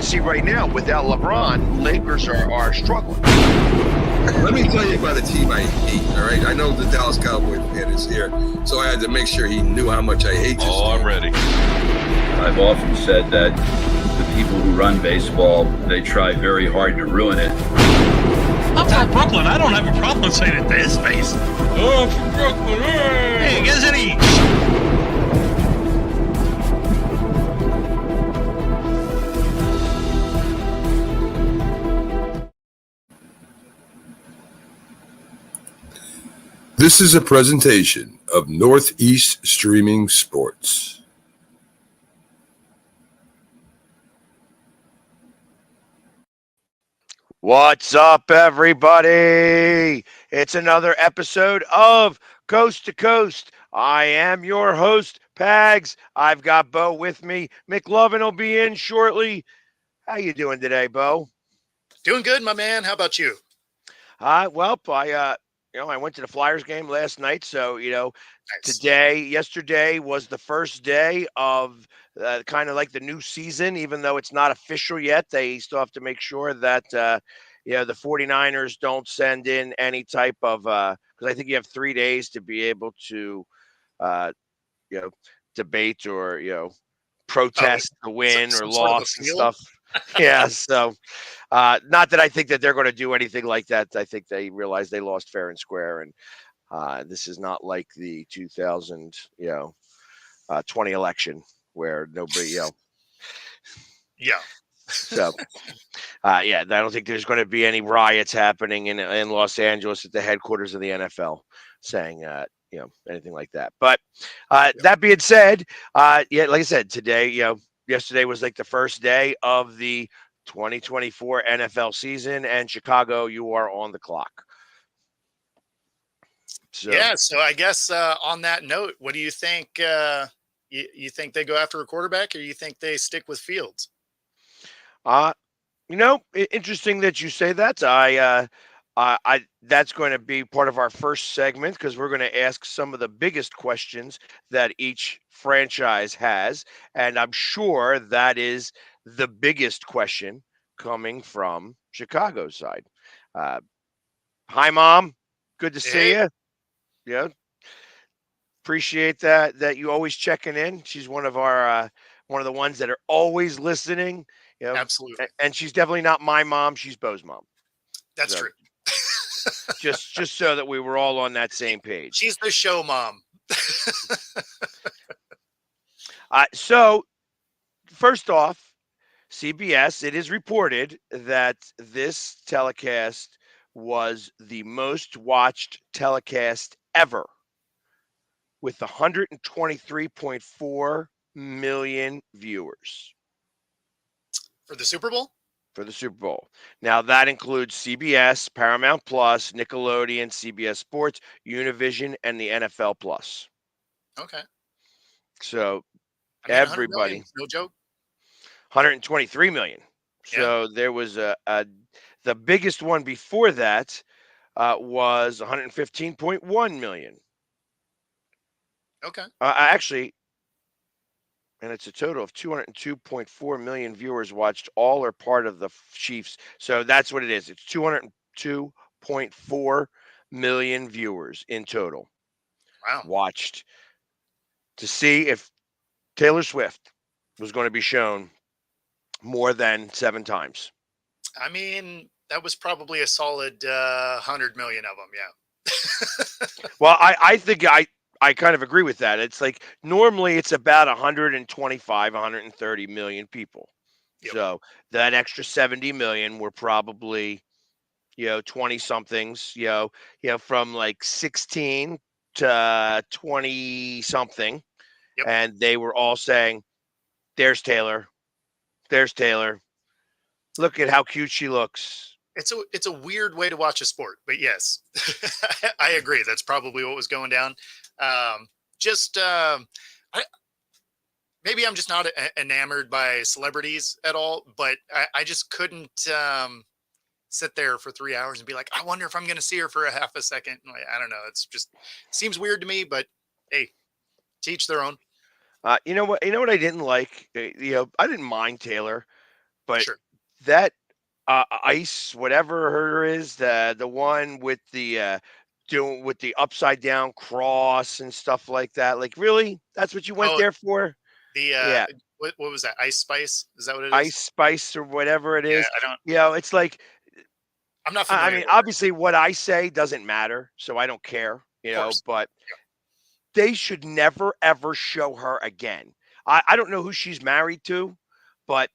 see right now, without LeBron, Lakers are struggling. Let me tell you about a team I hate, all right? I know the Dallas Cowboy fan is here, so I had to make sure he knew how much I hate this team. I'm ready. I've often said that the people who run baseball, they try very hard to ruin it. I'm from Brooklyn. I don't have a problem saying it to his face. Oh, I'm from Brooklyn. Hey, guys, any... This is a presentation of Northeast Streaming Sports. What's up, everybody? It's another episode of Coast to Coast. I am your host, Pags. I've got Bo with me. McLovin will be in shortly. How you doing today, Bo? Doing good, my man. How about you? I went to the Flyers game last night, so Nice. yesterday was the first day of kind of like the new season, even though it's not official yet. They still have to make sure that the 49ers don't send in any type of because I think you have 3 days to be able to debate or protest the win or some sort of loss and appeal? stuff. Yeah, so not that I think that they're going to do anything like that. I think they realize they lost fair and square, and this is not like the 2020 election where nobody, Yeah. So, I don't think there's going to be any riots happening in Los Angeles at the headquarters of the NFL saying, anything like that. But that being said, like I said, today, yesterday was like the first day of the 2024 NFL season, and Chicago, you are on the clock. So, So I guess on that note, what do you think? You think they go after a quarterback, or you think they stick with Fields? Interesting that you say that. I that's going to be part of our first segment because we're going to ask some of the biggest questions that each franchise has, and I'm sure that is the biggest question coming from Chicago's side. Hi, Mom. Good to see you. Yeah, appreciate that you always checking in. She's one of our one of the ones that are always listening. Absolutely. And she's definitely not my mom. She's Bo's mom. That's So, true. just so that we were all on that same page. She's the show mom. So, first off, CBS, it is reported that this telecast was the most watched telecast ever with 123.4 million viewers. For the Super Bowl? For the Super Bowl. Now, that includes CBS, Paramount Plus, Nickelodeon, CBS Sports, Univision, and the NFL Plus. Okay. So, 100 everybody. million, no joke. 123 million. So, there was the biggest one before that was 115.1 million. Okay. Actually, and it's a total of 202.4 million viewers watched all or part of the Chiefs. So that's what it is. It's 202.4 million viewers in total. Wow. Watched to see if Taylor Swift was going to be shown more than 7 times. I mean, that was probably a solid 100 million of them. Yeah. Well, I think I kind of agree with that. It's like normally it's about 125, 130 million people. Yep. So that extra 70 million were probably, 20 somethings, from like 16 to 20 something. Yep. And they were all saying, there's Taylor. There's Taylor. Look at how cute she looks. It's a weird way to watch a sport, but yes, I agree. That's probably what was going down. Maybe I'm just not enamored by celebrities at all, but I just couldn't sit there for 3 hours and be like, I wonder if I'm going to see her for a half a second. Like, I don't know. It's just seems weird to me, but hey, to each their own. You know what I didn't like? I didn't mind Taylor, but Sure. that ice, whatever her is, the one with the doing with the upside down cross and stuff like that. Like, really, that's what you went Oh, there for? the Yeah, what was that? Ice Spice? Is that what it is? ice spice or whatever it Yeah, is. I don't. It's like I'm not I familiar mean, with it. obviously, what I say doesn't matter, so I don't care. Of course. But they should never ever show her again. I don't know who she's married to, but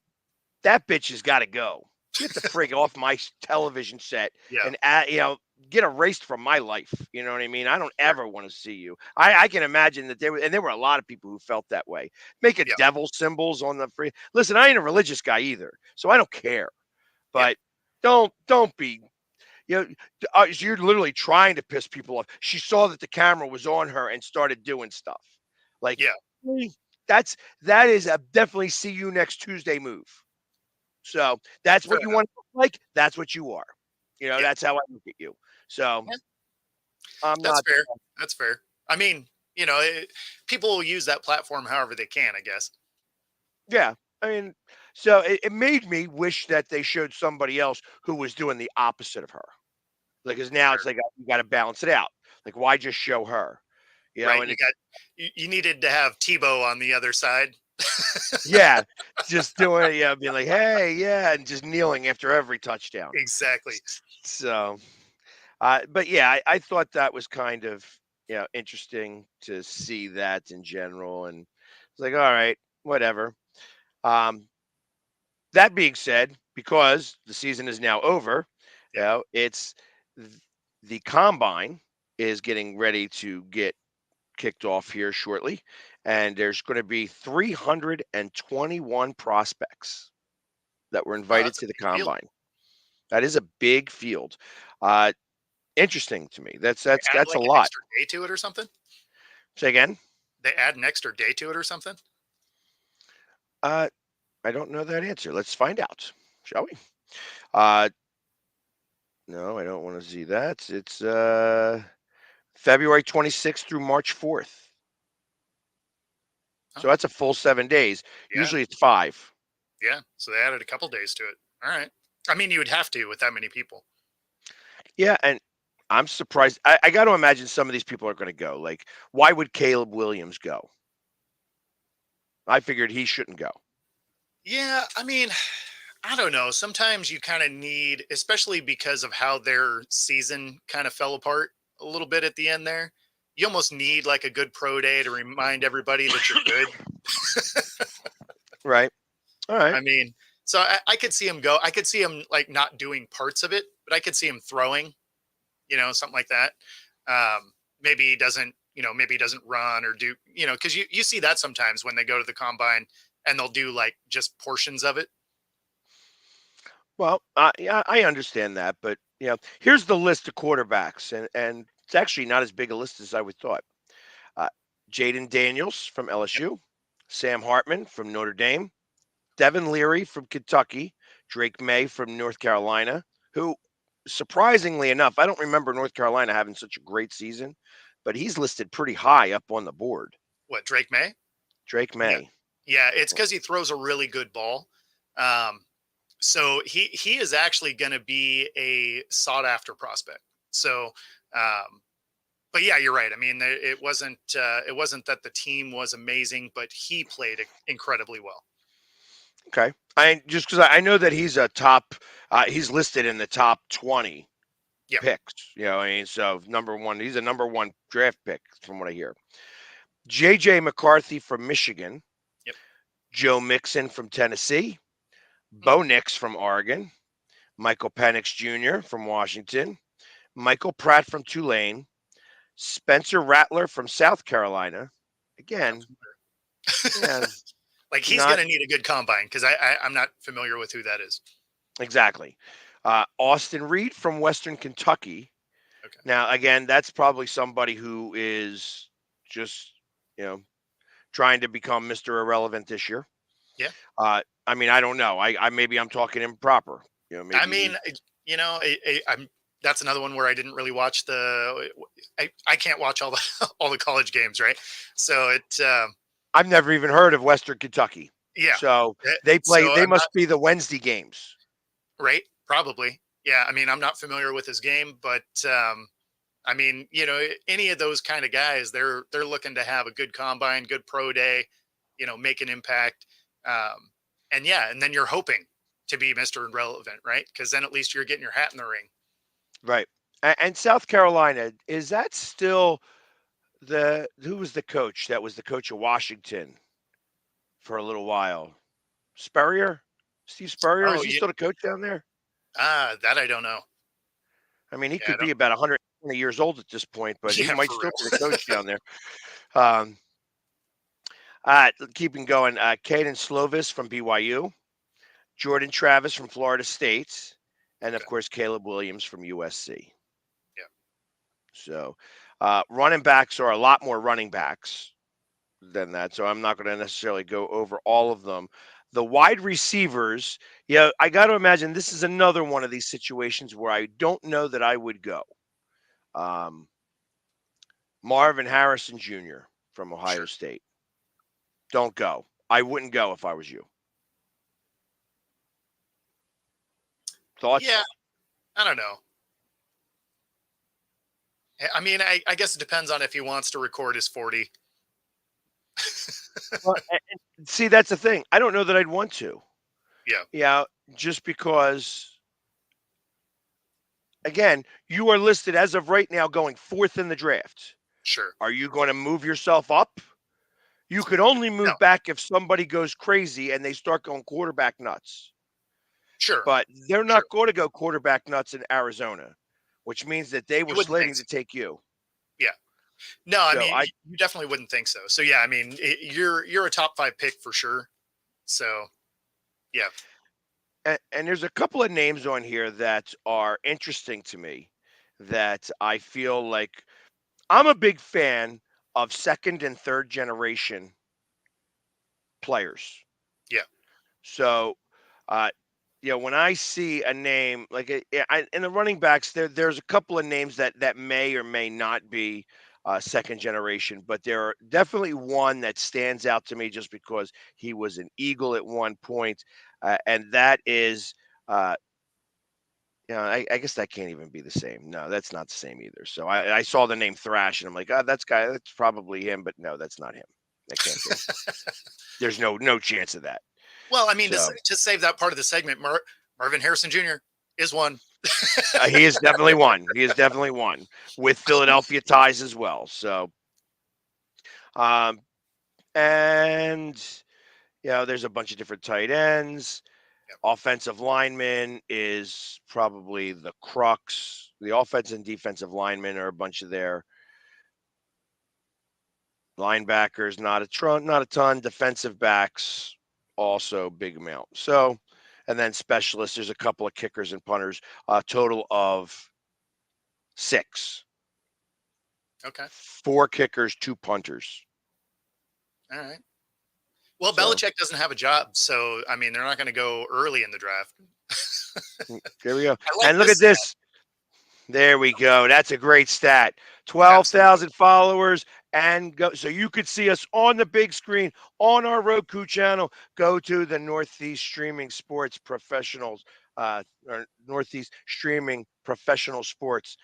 that bitch has got to go. Get the frig off my television set Yeah. and get erased from my life. You know what I mean? I don't Sure. ever want to see you. I can imagine that there were a lot of people who felt that way. Making Yeah. devil symbols on the free. Listen, I ain't a religious guy either, so I don't care. Yeah. But don't be. You're literally trying to piss people off. She saw that the camera was on her and started doing stuff. Like, Yeah. really? That is a definitely see you next Tuesday move. So that's Fair what you enough. want to look like. That's what you are. Yeah. That's how I look at you. So Yeah. I'm That's not. fair. That's fair. I mean, people will use that platform however they can, I guess. Yeah. I mean, so it made me wish that they showed somebody else who was doing the opposite of her. Like, because now Sure. it's like you got to balance it out. Like, why just show her? Right. And You it's got you needed to have Tebow on the other side. yeah, just doing it, being like, hey, yeah, and just kneeling after every touchdown. Exactly. So, but yeah, I thought that was kind of interesting to see that in general, and it's like, all right, whatever. Um, that being said, because the season is now over, Yeah. it's the combine is getting ready to get kicked off here shortly, and there's going to be 321 prospects that were Oh, invited that's a to the big field. combine. That is a big field. Uh, Interesting to me. That's They that's add that's a like an lot. extra day to it or something. Say again. They add an extra day to it or something. Uh, I don't know that answer. Let's find out, shall we? Uh, no, I don't want to see that. It's February 26th through March 4th. So Oh, that's a full 7 days. yeah. Usually it's 5. Yeah. So they added a couple days to it. All right. I mean, you would have to with that many people. Yeah, and I'm surprised. I got to imagine some of these people are going to go. Like, why would Caleb Williams go? I figured he shouldn't go. Yeah. I mean, I don't know. Sometimes you kind of need, especially because of how their season kind of fell apart a little bit at the end there. You almost need like a good pro day to remind everybody that you're good. Right. All right. I mean, so I could see him go. I could see him like not doing parts of it, but I could see him throwing, something like that. Maybe he doesn't, maybe he doesn't run or do, because you see that sometimes when they go to the combine and they'll do like just portions of it. Well, yeah, I understand that, but here's the list of quarterbacks, and it's actually not as big a list as I would thought. Uh, Jaden Daniels from Yep. LSU, Sam Hartman from Notre Dame, Devin Leary from Kentucky, Drake May from North Carolina, who, surprisingly enough, I don't remember North Carolina having such a great season, but he's listed pretty high up on the board. What, Drake May? Drake Yeah. May. Yeah. It's because he throws a really good ball. So he is actually going to be a sought after prospect. So, but yeah, you're right. I mean, it wasn't that the team was amazing, but he played incredibly well. Okay. I just because I know that he's a top, he's listed in the top 20 Yeah. picks. I mean, so number one, he's a number one draft pick from what I hear. JJ McCarthy from Michigan, Yep. Joe Mixon from Tennessee, Hmm. Bo Nix from Oregon, Michael Penix Jr. from Washington, Michael Pratt from Tulane, Spencer Rattler from South Carolina. Again, yeah, Like he's not going to need a good combine because I'm not familiar with who that is. exactly. Austin Reed from Western Kentucky. Okay. Now, again, that's probably somebody who is just, trying to become Mr. Irrelevant this year. Yeah. I mean, I don't know. I maybe I'm talking improper. Maybe I mean, that's another one where I didn't really watch I can't watch all the college games, right? So I've never even heard of Western Kentucky. Yeah. So Eh, they play. So They I'm not must be the Wednesday games. right. Probably. Yeah. I mean, I'm not familiar with his game, but I mean, any of those kind of guys, they're looking to have a good combine, good pro day, make an impact. And yeah, and then you're hoping to be Mr. Irrelevant, right? Because then at least you're getting your hat in the ring. Right. And South Carolina, is that still the who was the coach? That was the coach of Washington for a little while. Spurrier? Steve Spurrier? Oh, Is he still the coach down there? that I don't know. I mean, he Yeah, I could don't. be about 120 years old at this point, but he Yeah, might for still be the real. coach down there. Um, keeping going, Caden Slovis from BYU, Jordan Travis from Florida State, and of Okay. course Caleb Williams from USC. Yeah. So, running backs are a lot more running backs than that. So I'm not going to necessarily go over all of them. The wide receivers, yeah, I got to imagine this is another one of these situations where I don't know that I would go. Um, Marvin Harrison Jr. from Ohio Sure. State. Don't go. I wouldn't go if I was you. Yeah, Thoughts? I don't know. I mean, I guess it depends on if he wants to record his 40. Well, see, that's the thing. I don't know that I'd want to. Yeah, Yeah, just because, again, you are listed as of right now going fourth in the draft. sure. Are you going to move yourself up? You could only No, move back if somebody goes crazy and they start going quarterback nuts. sure, But they're sure. not going to go quarterback nuts in Arizona, which means that they You were wouldn't think slating so. to take you. Yeah. No, I So mean, you definitely wouldn't think so. So yeah, I mean, you're a top 5 pick for sure. So yeah, and there's a couple of names on here that are interesting to me that I feel like I'm a big fan of second and third generation players. yeah, So, uh, when I see a name like in the running backs, there's a couple of names that may or may not be second generation, but there are definitely one that stands out to me just because he was an Eagle at one point, and that is. I guess that can't even be the same. No, that's not the same either. So I saw the name Thrash, and I'm like, oh, that's probably him, but no, that's not him. That can't be. There's no chance of that. well, I mean, So to save that part of the segment, Marvin Harrison Jr. is one. he is definitely one. He is definitely one with Philadelphia ties as well. So, um, and there's a bunch of different tight ends. Yep. Offensive lineman is probably the crux. The offensive and defensive linemen are a bunch of their linebackers, not a ton. Defensive backs, also big amount. So, and then specialists, there's a couple of kickers and punters, a total of 6. Okay, 4 kickers, 2 punters. all right. Well, So Belichick doesn't have a job, so I mean, they're not going to go early in the draft. there we go. I like And look this at stat. this. There we go. That's a great stat. Absolutely. 12,000 followers and go. So you could see us on the big screen on our Roku channel. Go to the Northeast Streaming Sports Professionals, or Northeast Streaming Professional Sports.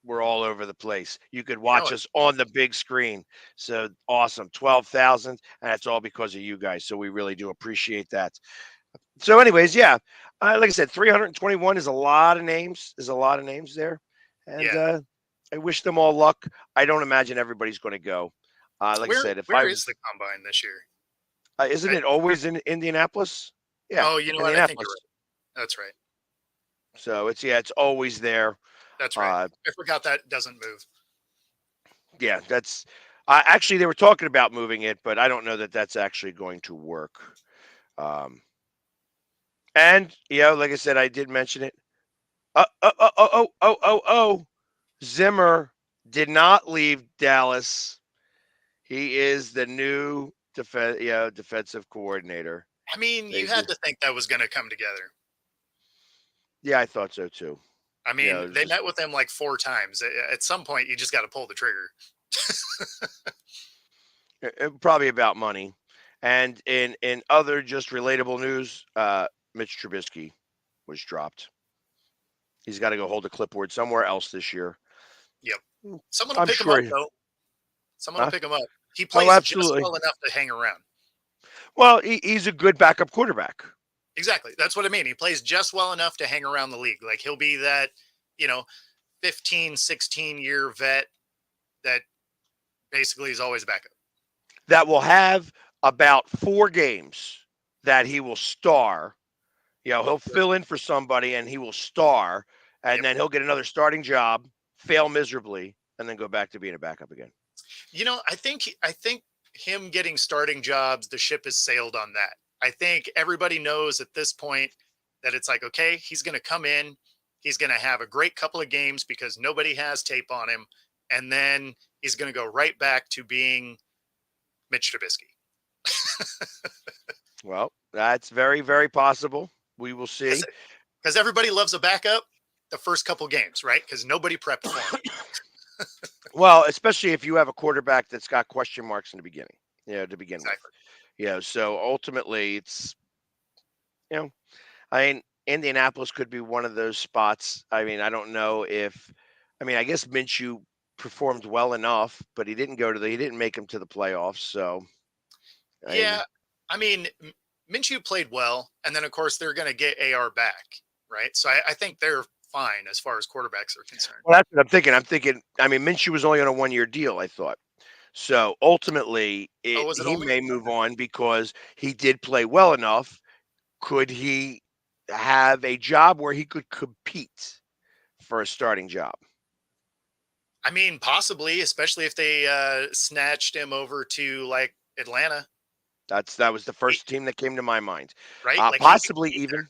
We're all over the place. You could You know watch it. us on the big screen. So awesome. 12,000. And that's all because of you guys. So we really do appreciate that. So, anyways, yeah, like I said, 321 is a lot of names. There's a lot of names there, and Yeah. I wish them all luck. I don't imagine everybody's going to go. Like I Where said, if I where is was, the combine this year? isn't I, it always in Indianapolis? Yeah, oh, you know what? I think you're Indianapolis. right. That's right. So it's always there. That's right. Uh, I forgot that doesn't move. yeah, that's actually they were talking about moving it, but I don't know that that's actually going to work. Um, and like I said, I did mention it. Oh. Zimmer did not leave Dallas. He is the new defensive coordinator. I mean, They you had just, to think that was going to come together. yeah, I thought so too. I mean, It was they just met with him like 4 times. At some point, you just got to pull the trigger. probably about money, And in other just relatable news, Mitch Trubisky was dropped. He's got to go hold a clipboard somewhere else this year. Yep. Someone will I'm pick him up sure. though. Someone will Huh? pick him up. He Oh, plays just absolutely. well enough to hang around. Well, he's a good backup quarterback. Exactly. That's what I mean. He plays just well enough to hang around the league. Like he'll be that, you know, 15, 16-year vet that basically is always a backup. That will have about 4 games that he will star. He'll fill in for somebody and he will star, and Yep. then he'll get another starting job, fail miserably, and then go back to being a backup again. I think him getting starting jobs, the ship has sailed on that. I think everybody knows at this point that it's like, okay, he's going to come in, he's going to have a great couple of games because nobody has tape on him, and then he's going to go right back to being Mitch Trubisky. Well, that's very, very possible. We will see. Because everybody loves a backup the first couple games, right? Because nobody prepped for him. Well, especially if you have a quarterback that's got question marks in the beginning, to begin with. Exactly. So ultimately, it's, you know, I mean, Indianapolis could be one of those spots. I mean, I don't know if, I guess Minshew performed well enough, but he didn't make him to the playoffs. So, I Yeah, mean, I mean, Minshew played well, and then of course they're going to get AR back, right? So I think they're fine as far as quarterbacks are concerned. well, that's what I'm thinking. Minshew was only on a 1 year deal, I thought. So ultimately, Oh, was it he only? may move on because he did play well enough. Could he have a job where he could compete for a starting job? I mean, possibly, especially if they snatched him over to like Atlanta, That was the he, first team that came to my mind. right? Like he could Possibly compete there. even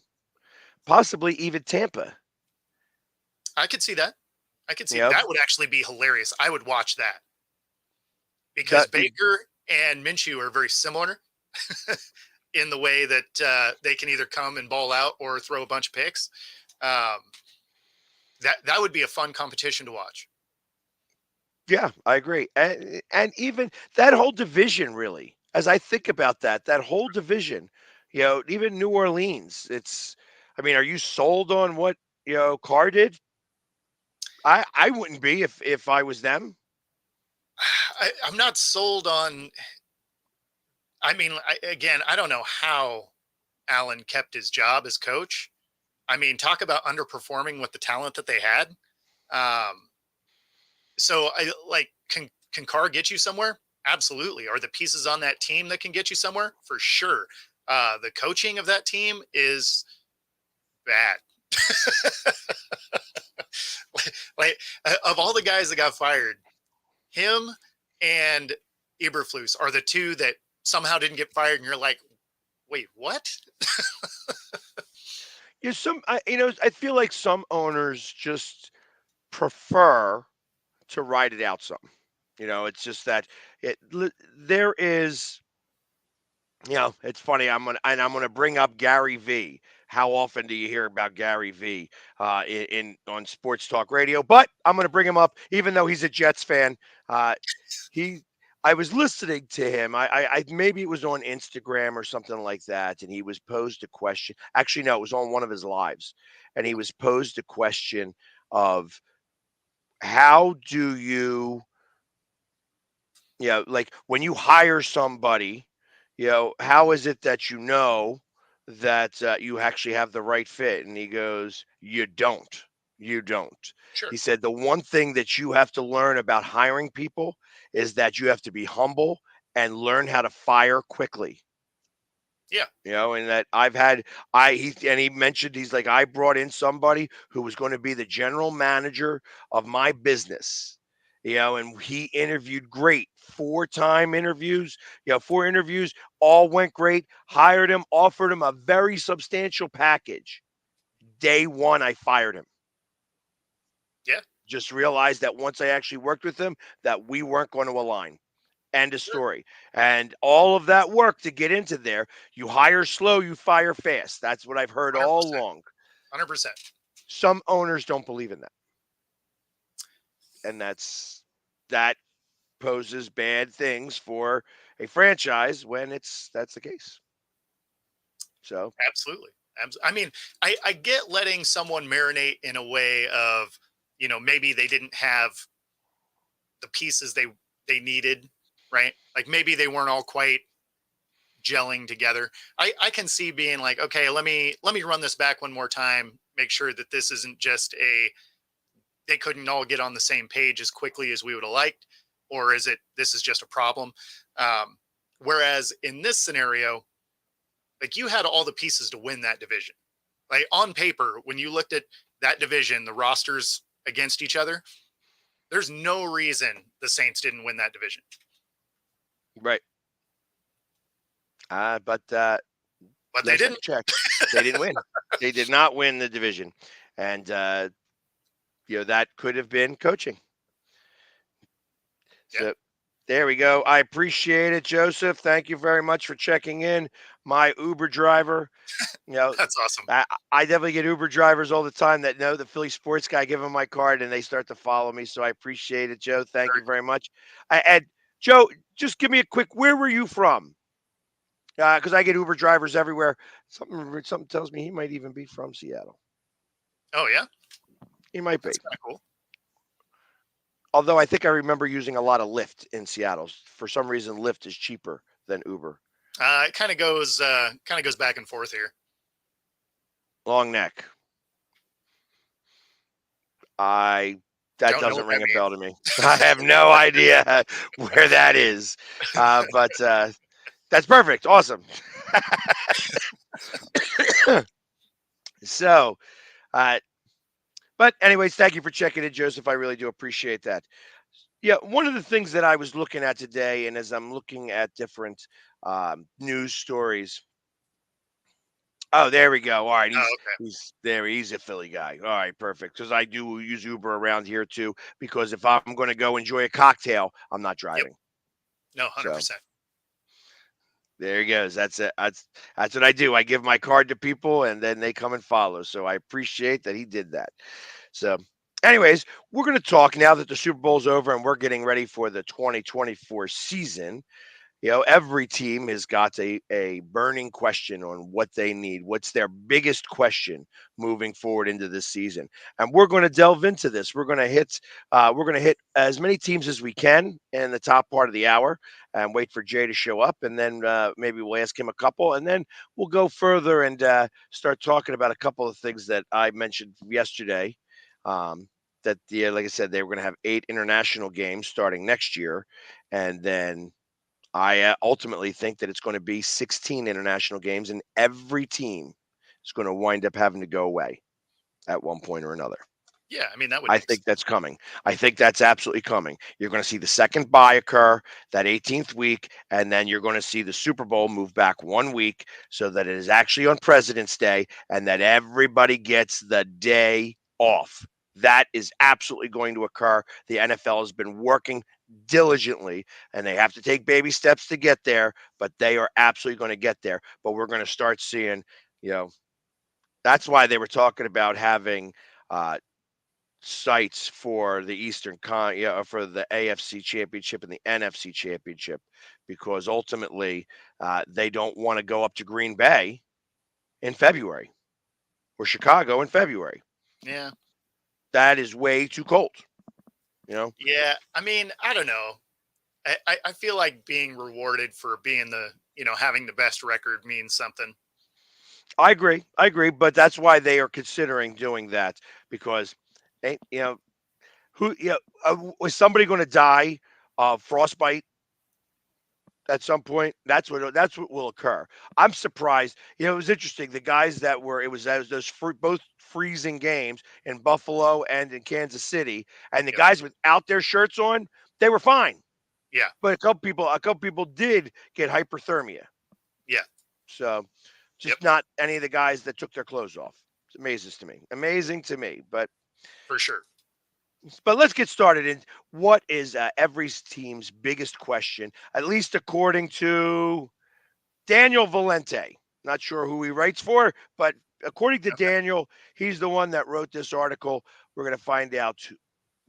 possibly even Tampa. I could see that. I could see You know, that would actually be hilarious. I would watch that because that Baker and Minshew are very similar in the way that they can either come and ball out or throw a bunch of picks. Um, that would be a fun competition to watch. yeah, I agree. And even that whole division really, as I think about that whole division, even New Orleans, are you sold on what, Carr did? I wouldn't be if I was them. I'm not sold on. I mean, again, I don't know how Allen kept his job as coach. I mean, talk about underperforming with the talent that they had. Um, so, I like can Carr get you somewhere? Absolutely. Are the pieces on that team that can get you somewhere? For sure. The coaching of that team is bad. like of all the guys that got fired, him and Eberflus are the two that somehow didn't get fired, and you're like, wait, what? I feel like some owners just prefer to ride it out some. It's just that there is. It's funny. I'm gonna bring up Gary V. How often do you hear about Gary V. On sports talk radio? But I'm gonna bring him up, even though he's a Jets fan. Uh, he, I was listening to him. Maybe it was on Instagram or something like that, and he was posed a question. Actually, no, it was on one of his lives, and he was posed a question of how do you, like when you hire somebody, how is it that that you actually have the right fit? And he goes, you don't. You don't. Sure. He said, the one thing that you have to learn about hiring people is that you have to be humble and learn how to fire quickly. Yeah. And that he mentioned, he's like, I brought in somebody who was going to be the general manager of my business, and he interviewed great, 4 time interviews, 4 interviews, all went great, hired him, offered him a very substantial package. Day one, I fired him. Yeah. Just realized that once I actually worked with him, that we weren't going to align. End of Sure. story. And all of that work to get into there, you hire slow, you fire fast. That's what I've heard all 100%. along. 100%. Some owners don't believe in that. And that poses bad things for a franchise when that's the case. So Absolutely. I mean, I get letting someone marinate in a way of, maybe they didn't have the pieces they needed, right? Like maybe they weren't all quite gelling together. I can see being like, okay, let me run this back one more time, make sure that this isn't just they couldn't all get on the same page as quickly as we would have liked, or is it this is just a problem? Whereas in this scenario, like you had all the pieces to win that division. Like on paper, when you looked at that division, the rosters against each other, there's no reason the Saints didn't win that division. right. But But they last I didn't. checked, they didn't win. They did not win the division, and that could have been coaching. Yeah, So there we go. I appreciate it, Joseph. Thank you very much for checking in. My Uber driver. You know, that's awesome. I definitely get Uber drivers all the time that know the Philly sports guy. I give them my card and they start to follow me. So I appreciate it, Joe. Thank Very you very much. And Joe, just give me a quick. Where were you from? Because I get Uber drivers everywhere. Something tells me he might even be from Seattle. Oh yeah, He might be. that's kind of cool. Although I think I remember using a lot of Lyft in Seattle. For some reason, Lyft is cheaper than Uber. It kind of goes back and forth here. Long neck. That Don't know doesn't what ring that a bell to me. I have no idea where that is. But that's perfect. Awesome. So, but anyways, thank you for checking in, Joseph. I really do appreciate that. Yeah, one of the things that I was looking at today, and as I'm looking at different news stories. Oh, there we go. All right, Oh, he's okay. he's there. He's a Philly guy. All right, perfect. Because I do use Uber around here too. Because if I'm going to go enjoy a cocktail, I'm not Yep. driving. No, 100. So percent there he goes. That's it. That's what I do. I give my card to people, and then they come and follow. So I appreciate that he did that. So, anyways, we're going to talk now that the Super Bowl's over and we're getting ready for the 2024 season. Every team has got a burning question on what they need. What's their biggest question moving forward into this season? And we're going to delve into this. We're going to hit as many teams as we can in the top part of the hour and wait for Jay to show up. And then maybe we'll ask him a couple. And then we'll go further and start talking about a couple of things that I mentioned yesterday. That, like I said, they were going to have 8 international games starting next year. And then I ultimately think that it's going to be 16 international games, and every team is going to wind up having to go away at one point or another. Yeah, I mean that would I make think sense. that's coming. I think that's absolutely coming. You're going to see the second bye occur that 18th week, and then you're going to see the Super Bowl move back 1 week so that it is actually on President's Day and that everybody gets the day off. That is absolutely going to occur. The NFL has been working diligently, and they have to take baby steps to get there, but they are absolutely going to get there. But we're going to start seeing, you know, that's why they were talking about having sites for the for the AFC Championship and the NFC Championship, because ultimately they don't want to go up to Green Bay in February or Chicago in February. Yeah, That is way too cold. You know, yeah. I mean, I don't know. I feel like being rewarded for being having the best record means something. I agree, but that's why they are considering doing that because, who, is somebody going to die of frostbite at some point? That's what will occur. I'm surprised. It was interesting. The guys that was those both freezing games in Buffalo and in Kansas City, and the Yep. guys without their shirts on, they were fine. Yeah. But a couple people did get hyperthermia. Yeah. So Yep. just not any of the guys that took their clothes off. It amazes to me. Amazing to me. For sure. But let's get started. In what is every team's biggest question, at least according to Daniel Valente. Not sure who he writes for, but according to Okay. Daniel, he's the one that wrote this article. We're going to find out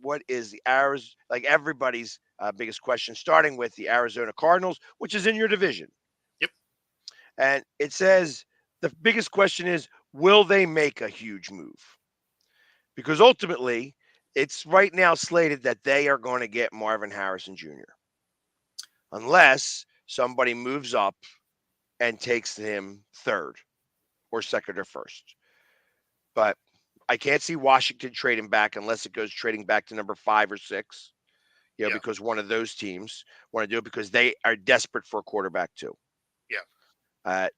what is the Arizona, like everybody's biggest question, starting with the Arizona Cardinals, which is in your division. Yep. And it says the biggest question is, will they make a huge move? Because ultimately, it's right now slated that they are going to get Marvin Harrison Jr. unless somebody moves up and takes him third or second or first. But I can't see Washington trading back unless it goes trading back to number 5 or 6, Yeah. because one of those teams want to do it because they are desperate for a quarterback too. Yeah.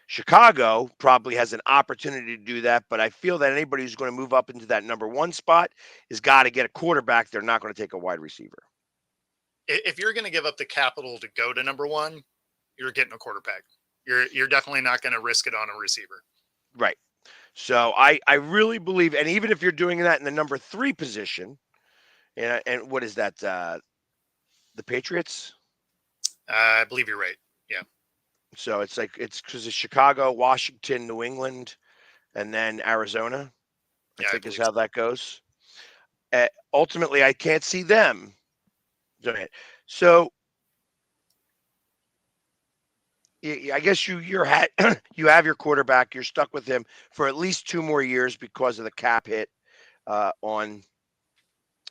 Chicago probably has an opportunity to do that, but I feel that anybody who's going to move up into that number 1 spot has got to get a quarterback. They're not going to take a wide receiver. If you're going to give up the capital to go to number 1, you're getting a quarterback. You're definitely not going to risk it on a receiver. Right. So I really believe, and even if you're doing that in the number 3 position, and what is that? The Patriots? I believe you're right. Yeah. So it's because it's Chicago, Washington, New England, and then Arizona, I Yeah, think is believe how so. that goes. Ultimately, I can't see them doing it. So I guess you have your quarterback. You're stuck with him for at least 2 more years because of the cap hit on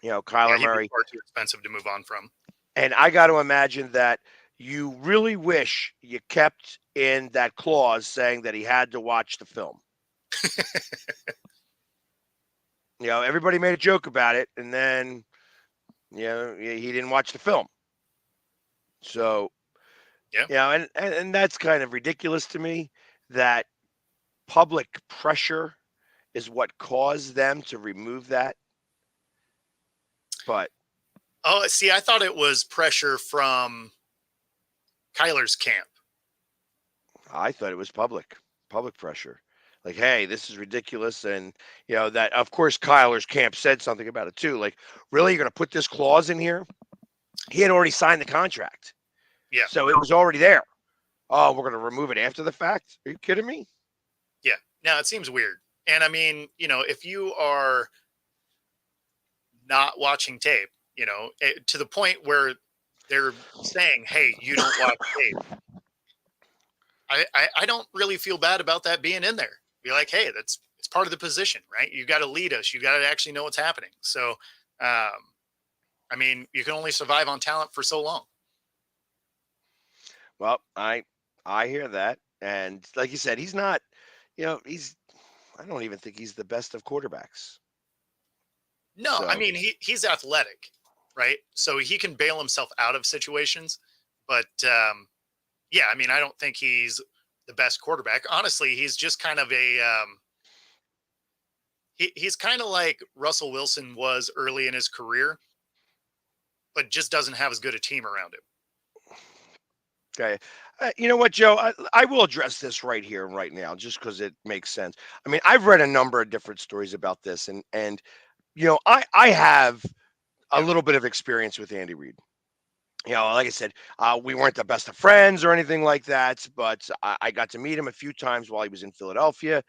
Yeah, Kyler he'd be Murray. far too expensive to move on from. And I got to imagine that you really wish you kept in that clause saying that he had to watch the film. Everybody made a joke about it, and then he didn't watch the film. So Yeah. and that's kind of ridiculous to me that public pressure is what caused them to remove that. But Oh, see, I thought it was pressure from Kyler's camp. I thought it was public pressure. Like, hey, this is ridiculous. And, that, of course, Kyler's camp said something about it too. Like, really, you're going to put this clause in here? He had already signed the contract. Yeah. So it was already there. Oh, we're going to remove it after the fact? Are you kidding me? Yeah. Now it seems weird. And I mean, if you are not watching tape, to the point where they're saying, hey, you don't watch tape. I don't really feel bad about that being in there. Be like, hey, it's part of the position, right? You got to lead us. You got to actually know what's happening. So, I mean, you can only survive on talent for so long. Well, I hear that. And like you said, he's not, I don't even think he's the best of quarterbacks. No, So, I mean, he's athletic, right? So he can bail himself out of situations. But yeah, I mean, I don't think he's the best quarterback. Honestly, he's just kind of he's kind of like Russell Wilson was early in his career, but just doesn't have as good a team around him. okay. You know what, Joe? I will address this right here and right now just because it makes sense. I mean, I've read a number of different stories about this, and I have a Yeah. little bit of experience with Andy Reid. Like I said, we weren't the best of friends or anything like that, but I got to meet him a few times while he was in Philadelphia,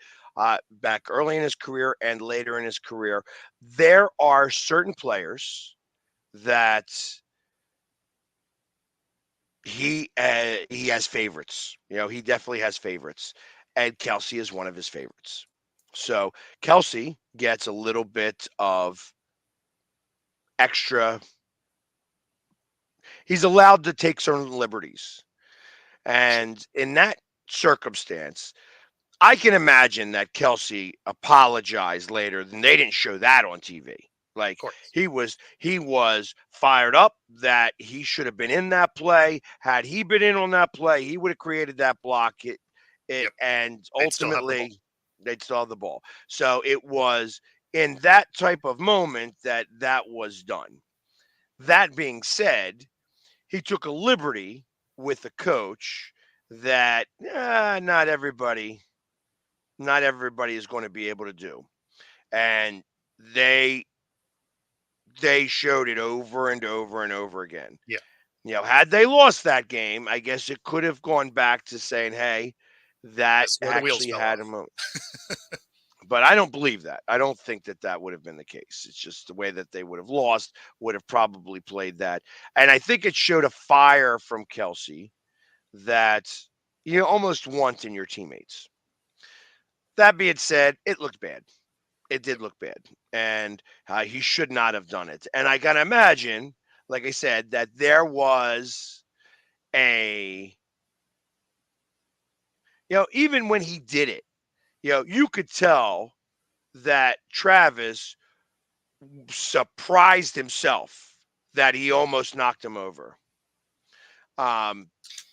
back early in his career and later in his career. There are certain players that he has favorites. He definitely has favorites, and Kelsey is one of his favorites. So Kelsey gets a little bit of extra. He's allowed to take certain liberties. And in that circumstance, I can imagine that Kelsey apologized later. And they didn't show that on TV. Of Like course. he was fired up that he should have been in that play. Had he been in on that play, he would have created that block. Yep. And They'd still have the ball. ultimately they'd still have the ball. So it was in that type of moment that was done. That being said, he took a liberty with the coach that not everybody is going to be able to do, and they showed it over and over and over again. Yeah. Had they lost that game, I guess it could have gone back to saying, hey, that That's where the wheels actually fell had a off. moment. But I don't believe that. I don't think that that would have been the case. It's just the way that they would have lost would have probably played that. And I think it showed a fire from Kelsey that you almost want in your teammates. That being said, it looked bad. It did look bad. And he should not have done it. And I got to imagine, like I said, that there was a, even when he did it, you could tell that Travis surprised himself that he almost knocked him over. Um,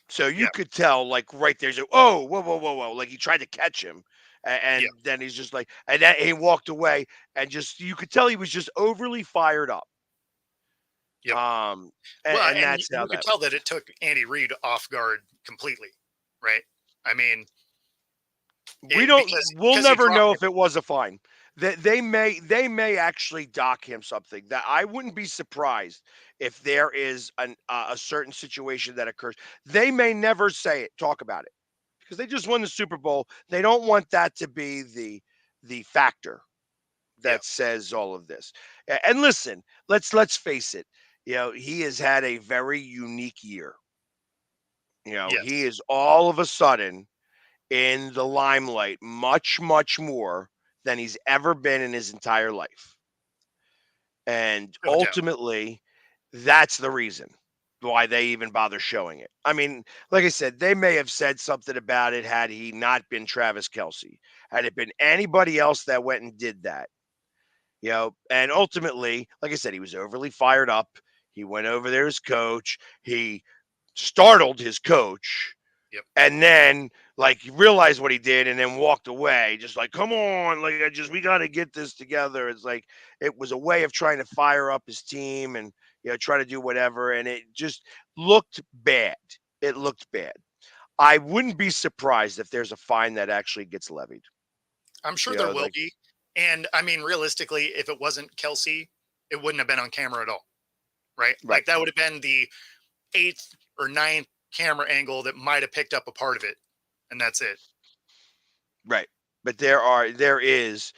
so you Yeah. could tell, like right there, so, oh, whoa, whoa, whoa, whoa, like he tried to catch him, and Yeah. then he's just like, and then he walked away, and just you could tell he was just overly fired up. Yep. Well, And and that's how you could that tell that it took Andy Reid off guard completely, right? I mean, we don't. We'll because he never dropped know him. if it was a fine. That they may actually dock him something. That I wouldn't be surprised if there is a certain situation that occurs. They may never say it, talk about it, because they just won the Super Bowl. They don't want that to be the factor Yeah. that says all of this. And listen, let's face it. He has had a very unique year. He Yes. is all of a sudden in the limelight much, much more than he's ever been in his entire life. And No doubt. ultimately, that's the reason why they even bother showing it. I mean, like I said, they may have said something about it had he not been Travis Kelsey. Had it been anybody else that went and did that, and ultimately, like I said, he was overly fired up. He went over there as coach. He startled his coach, Yep. and then like he realized what he did and then walked away, just like, come on, like we got to get this together. It's like it was a way of trying to fire up his team and try to do whatever, and it just looked bad. It looked bad. I wouldn't be surprised if there's a fine that actually gets levied. I'm sure there will Like be. And I mean, realistically, if it wasn't Kelsey, it wouldn't have been on camera at all, right? right, Like that would have been the 8th or 9th camera angle that might have picked up a part of it, and that's it. right. But there is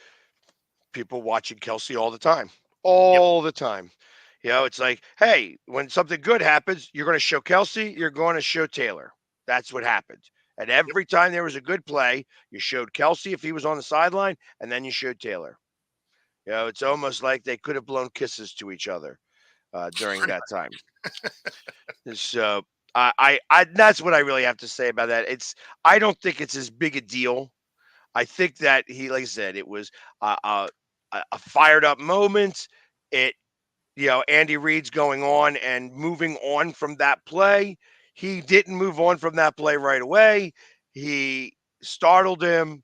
people watching Kelsey all the time, all the time. It's like, hey, when something good happens, you're going to show Kelsey, you're going to show Taylor. That's what happened. And Yep. every time there was a good play, you showed Kelsey if he was on the sideline, and then you showed Taylor. It's almost like they could have blown kisses to each other during Pretty that time. So I that's what I really have to say about that. I don't think it's as big a deal. I think that like I said, it was a, a, a fired up moment. It Andy Reid's going on and moving on from that play. He didn't move on from that play right away. He startled him.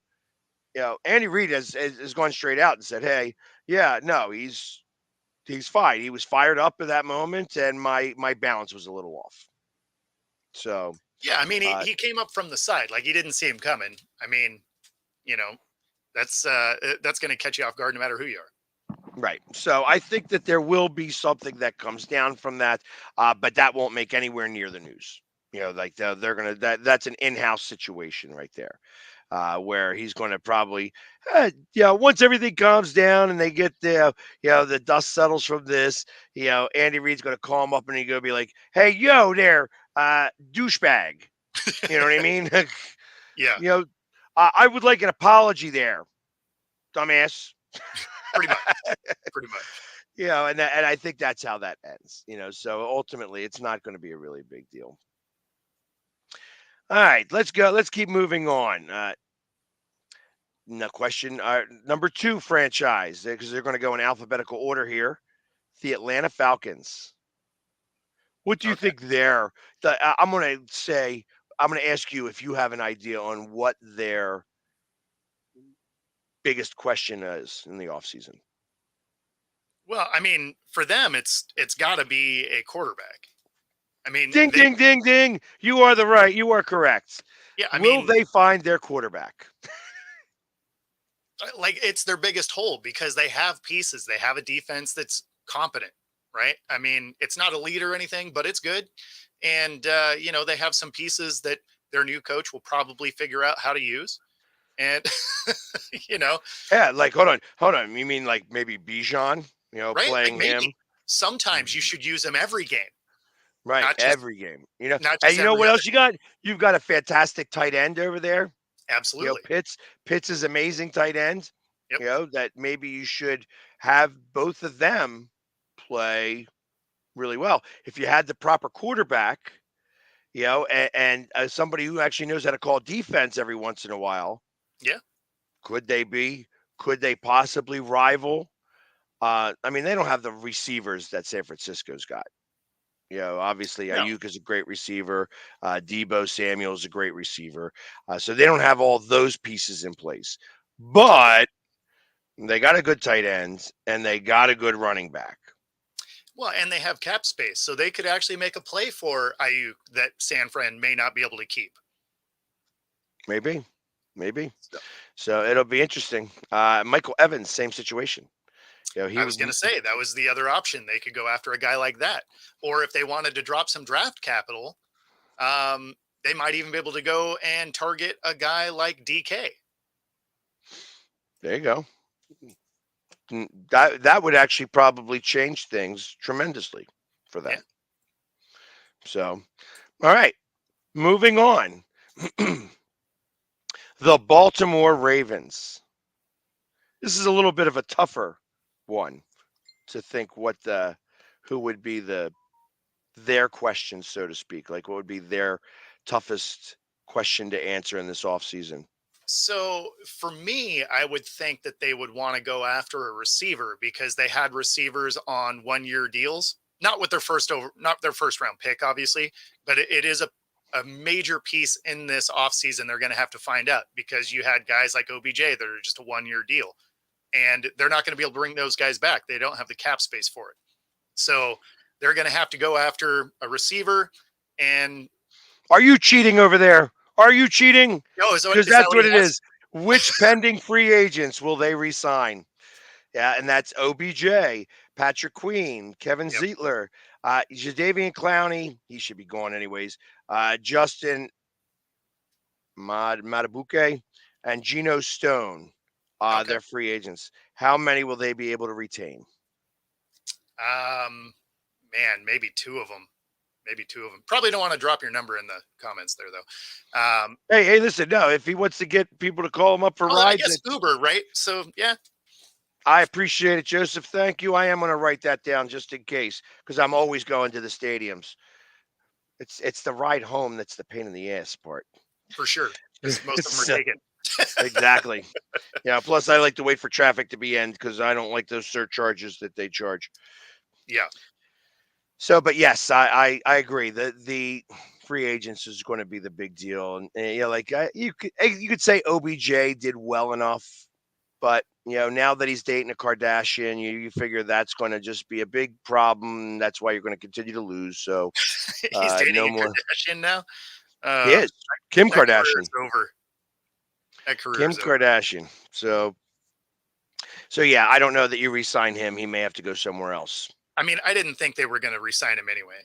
Andy Reid has gone straight out and said, "Hey, yeah, no, he's fine. He was fired up at that moment, and my balance was a little off." So, Yeah, I mean, uh, he came up from the side, like he didn't see him coming. I mean, you know, that's going to catch you off guard no matter who you are. right. So I think that there will be something that comes down from that, but that won't make anywhere near the news. Like they're gonna that's an in-house situation right there, where he's going to probably, once everything calms down and they get the dust settles from this, Andy Reid's going to call him up and he's going to be like, "Hey, yo, there, douchebag," you know what I mean? Yeah, you know, I would like an apology there, dumbass. pretty much, pretty much. And I think that's how that ends. So ultimately, it's not going to be a really big deal. All right, let's go. Let's keep moving on. No question. Number 2 franchise, because they're going to go in alphabetical order here. The Atlanta Falcons. What do you Okay. think there? I'm going to say, I'm going to ask you if you have an idea on what their biggest question is in the offseason. Well, I mean, for them, it's got to be a quarterback. I mean, Ding, ding, ding, ding. You are right. You are correct. yeah, I Will mean, they find their quarterback? like it's their biggest hole because they have pieces. They have a defense that's competent, right? I mean, it's not a lead or anything, but it's good. And they have some pieces that their new coach will probably figure out how to use. And, you know, Yeah, like hold on. You mean like maybe Bijan? right? Like Playing maybe him. sometimes you should use him every game, Right, not just every game. not And just you know every what other. else you got? You've got a fantastic tight end over there. Absolutely. Pitts is amazing tight end. Yep. That maybe you should have both of them play really well. If you had the proper quarterback, and somebody who actually knows how to call defense every once in a while, Yeah. could they be? Could they possibly rival? I mean, they don't have the receivers that San Francisco's got. Obviously No. Ayuk is a great receiver. Debo Samuel is a great receiver. So they don't have all those pieces in place, but they got a good tight end and they got a good running back. Well, and they have cap space, so they could actually make a play for Ayuk that San Fran may not be able to keep. Maybe, maybe. So, So it'll be interesting. Michael Evans, same situation. He I would. was going to say that was the other option. They could go after a guy like that, or if they wanted to drop some draft capital, they might even be able to go and target a guy like DK. There you go. That would actually probably change things tremendously for Yeah. them. So, all right, moving on. The Baltimore Ravens. This is a little bit of a tougher one to think who would be their question, so to speak. Like what would be their toughest question to answer in this offseason? So for me, I would think that they would want to go after a receiver because they had receivers on 1 year deals, not with their not their first round pick, obviously, but it is a major piece in this offseason. They're going to have to find out because you had guys like OBJ that are just a 1 year deal and they're not going to be able to bring those guys back. They don't have the cap space for it. So they're going to have to go after a receiver. And Are you cheating over there? Are you cheating? oh, Because is that that's what he what it has? is. Which pending free agents will they resign? Yeah, and that's OBJ, Patrick Queen, Kevin Yep. Zietler, Jadavian Clowney. He should be gone anyways. Justin Matabuke and Geno Stone. Okay. They're free agents. How many will they be able to retain? Man, maybe two of them. Maybe two of them. Probably don't want to drop your number in the comments there, though. Hey, listen. No, if he wants to get people to call him up for Well, then I rides, guess Uber, right? So yeah, I appreciate it, Joseph. Thank you. I am going to write that down just in case, because I'm always going to the stadiums. It's the ride home that's the pain in the ass part. for sure, because most of them are So- taken. exactly. Yeah. Plus, I like to wait for traffic to be end because I don't like those surcharges that they charge. Yeah, So, but yes, I agree. The free agents is going to be the big deal, and like you could say OBJ did well enough, but now that he's dating a Kardashian, you figure that's going to just be a big problem. That's why you're going to continue to lose. So he's dating no a more. Kardashian now. He is Kim That career Kardashian. is over. That career Kim is over. Kardashian. So yeah, I don't know that you re-sign him. He may have to go somewhere else. I mean, I didn't think they were going to re-sign him anyway.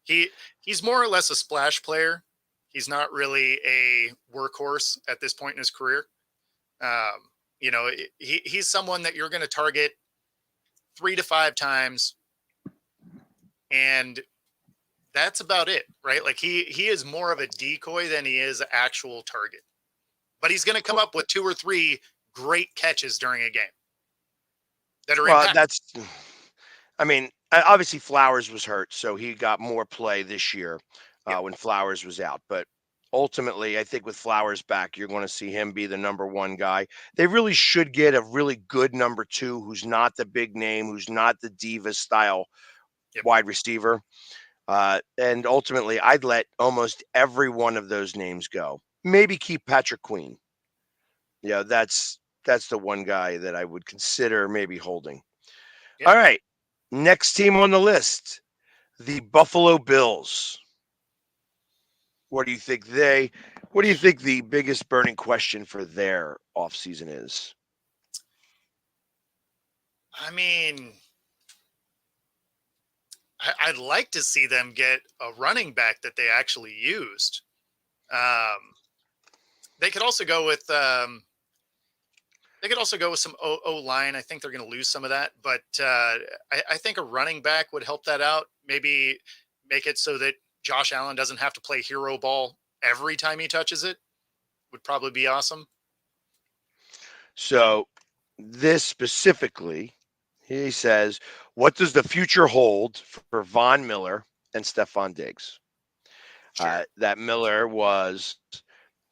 He's more or less a splash player. He's not really a workhorse at this point in his career. He's someone that you're going to target 3 to 5 times, and that's about it, right? Like he is more of a decoy than he is an actual target. But he's going to come up with 2 or 3 great catches during a game that are Well, impactful. I mean, obviously Flowers was hurt, so he got more play this year Yep. when Flowers was out. But ultimately, I think with Flowers back, you're going to see him be the number one guy. They really should get a really good number 2 who's not the big name, who's not the diva style Yep. wide receiver. And ultimately, I'd let almost every one of those names go. Maybe keep Patrick Queen. That's the one guy that I would consider maybe holding. Yep. All right. Next team on the list, the Buffalo Bills. What do you think the biggest burning question for their offseason is? I mean, I'd like to see them get a running back that they actually used. They could also go with some O line. I think they're going to lose some of that, but I think a running back would help that out. Maybe make it so that Josh Allen doesn't have to play hero ball every time he touches it. Would probably be awesome. So this specifically, he says, what does the future hold for Von Miller and Stephon Diggs? Sure. That Miller was,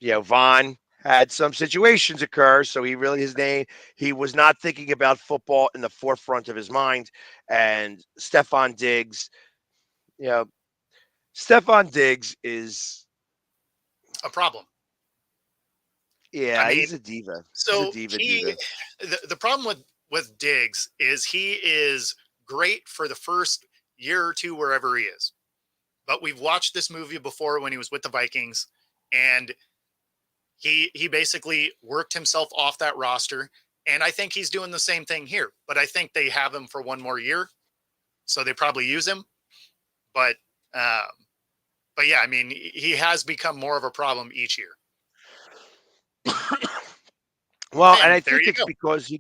Von had some situations occur, so he was not thinking about football in the forefront of his mind. And Stephon Diggs, you know, Stephon Diggs is, A problem. I yeah, mean, he's a diva. He's a so diva. the problem with Diggs is he is great for the first year or two wherever he is. But we've watched this movie before when he was with the Vikings, and he basically worked himself off that roster. And I think he's doing the same thing here. But I think they have him for one more year, so they probably use him. But um, but yeah, I mean, he has become more of a problem each year. Well, and And I there think you it's go. because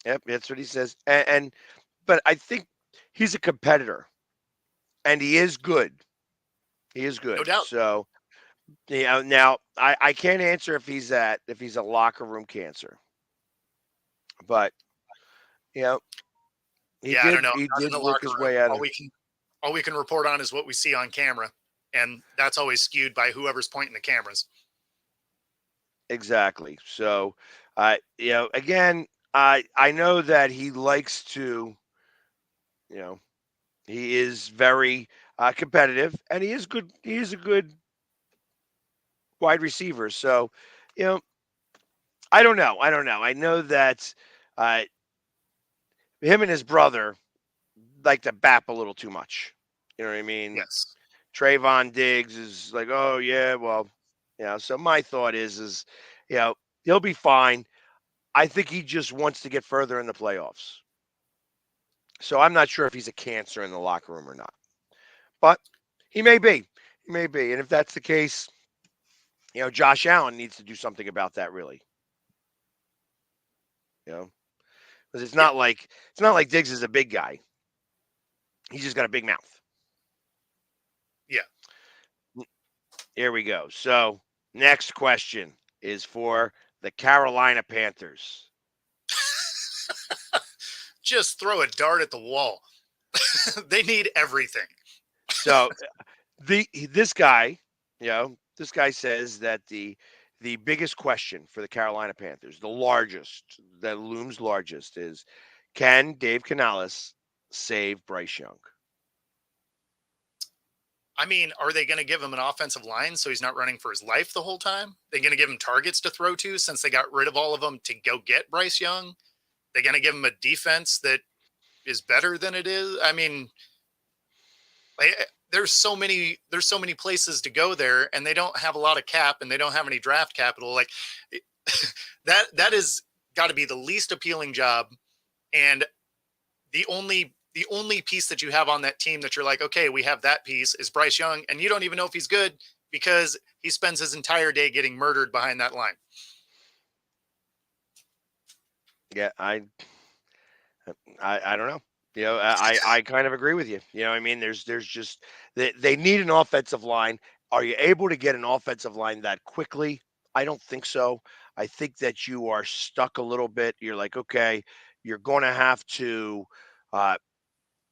yep, that's what he says. But I think he's a competitor, and he is good. He is No good. doubt. So, now I can't answer if he's a locker room cancer, but you know, Yeah, I don't know. he Not in did the work locker his room. way out All of. we can report on is what we see on camera, and that's always skewed by whoever's pointing the cameras. Exactly. So, again, I know that he likes to, you know, he is very competitive, and he is good. He is a good wide receiver. So, you know, I don't know. I don't know. I know that uh, him and his brother like to bap a little too much. You know what I mean? Yes. Trayvon Diggs is like, oh yeah, well, So my thought is, you know, he'll be fine. I think he just wants to get further in the playoffs. So I'm not sure if he's a cancer in the locker room or not, but he may be. He may be, and if that's the case, Josh Allen needs to do something about that. Really, you know, because Yeah. it's not like Diggs is a big guy. He's just got a big mouth. Yeah. Here we go. So next question is for the Carolina Panthers. Just throw a dart at the wall. They need everything. So this guy says that the biggest question for the Carolina Panthers, the largest that looms largest, is can Dave Canales save Bryce Young? I mean, are they going to give him an offensive line so he's not running for his life the whole time? They're going to give him targets to throw to since they got rid of all of them to go get Bryce Young. They're going to give him a defense that is better than it is. I mean, there's so many places to go there, and they don't have a lot of cap, and they don't have any draft capital. Like that is got to be the least appealing job, and the only piece that you have on that team that you're like, okay, we have that piece is Bryce Young, and you don't even know if he's good because he spends his entire day getting murdered behind that line. Yeah, I don't know. I kind of agree with you. I mean, there's just they need an offensive line. Are you able to get an offensive line that quickly? I don't think so. I think that you are stuck a little bit. You're like, okay, you're going to have to uh,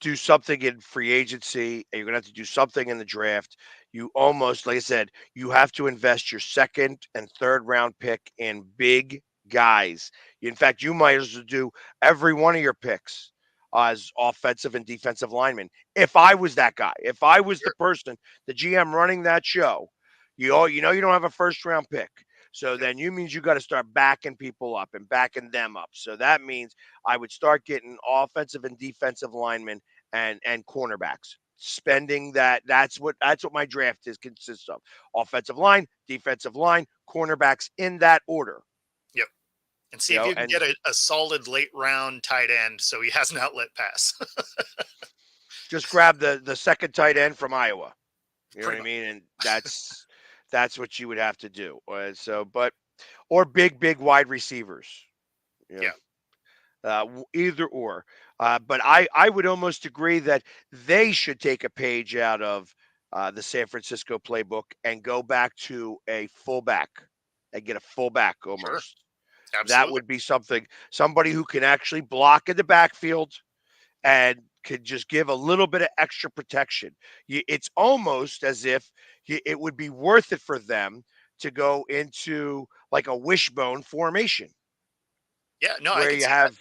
do something in free agency, and you're going to have to do something in the draft. You almost, like I said, you have to invest your second and third round pick in big guys. In fact, you might as well do every one of your picks as offensive and defensive linemen. If I was that guy, if I was the person, the GM running that show, you don't have a first round pick. So then you means you got to start backing people up and backing them up. So that means I would start getting offensive and defensive linemen and cornerbacks. Spending that's what my draft is consists of. Offensive line, defensive line, cornerbacks in that order. Yep. And see if you can And get a solid late round tight end so he has an outlet pass. just grab the second tight end from Iowa. You know what Pretty I much. mean? And That's what you would have to do. Or big wide receivers. You Yeah, know, either or. But I would almost agree that they should take a page out of the San Francisco playbook and go back to a fullback and get a fullback sure, almost. That absolutely. would be somebody who can actually block in the backfield and could just give a little bit of extra protection. It's almost as if it would be worth it for them to go into like a wishbone formation Yeah, no, I where could you see that.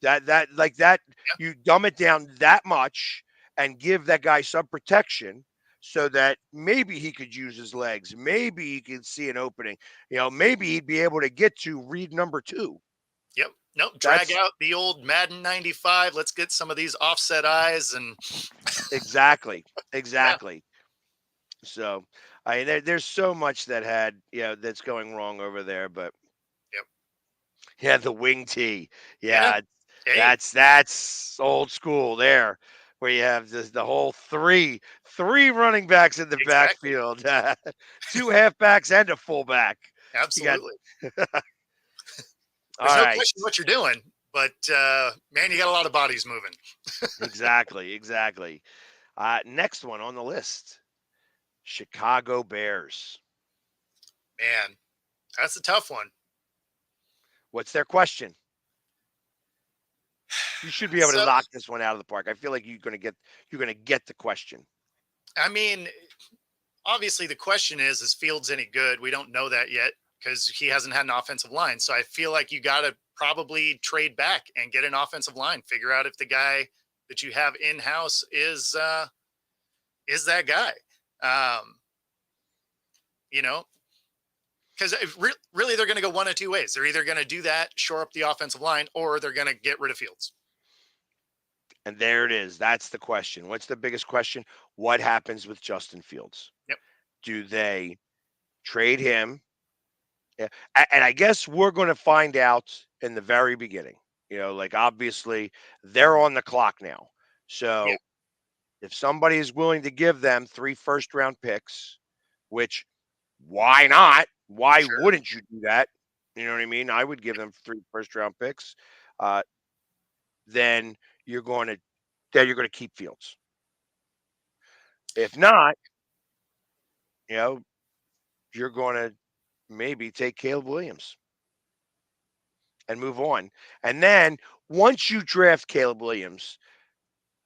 have that Yeah, you dumb it down that much and give that guy some protection so that maybe he could use his legs, maybe he could see an opening, maybe he'd be able to get to read number two. yep. Nope. Drag That's out the old Madden 95. Let's get some of these offset eyes and exactly, yeah, exactly. So I mean, there's so much that's going wrong over there, but yep. yeah, the wing tee. Yeah. Yeah, Hey, that's old school there, where you have the whole three running backs in the exactly. backfield, two halfbacks and a fullback. You got Absolutely. all There's no right, question what you're doing, but man, you got a lot of bodies moving. exactly. Next one on the list, Chicago Bears. Man, that's a tough one. What's their question? You should be able to So, knock this one out of the park. I feel like you're gonna get the question. I mean, obviously the question is Fields any good? We don't know that yet because he hasn't had an offensive line. So I feel like you got to probably trade back and get an offensive line. Figure out if the guy that you have in house is that guy. Um, you know, because really they're going to go one of two ways. They're either going to do that, shore up the offensive line, or they're going to get rid of Fields. And there it is. That's the question. What's the biggest question? What happens with Justin Fields? Yep. Do they trade him? Yeah. And I guess we're going to find out in the very beginning. Like obviously they're on the clock now. Yeah. So if somebody is willing to give them 3 first-round picks, which why not? Why Sure. wouldn't you do that? You know what I mean? I would give them 3 first-round picks. Uh, then you're going to keep Fields. If not, you know, you're going to maybe take Caleb Williams and move on. And then once you draft Caleb Williams,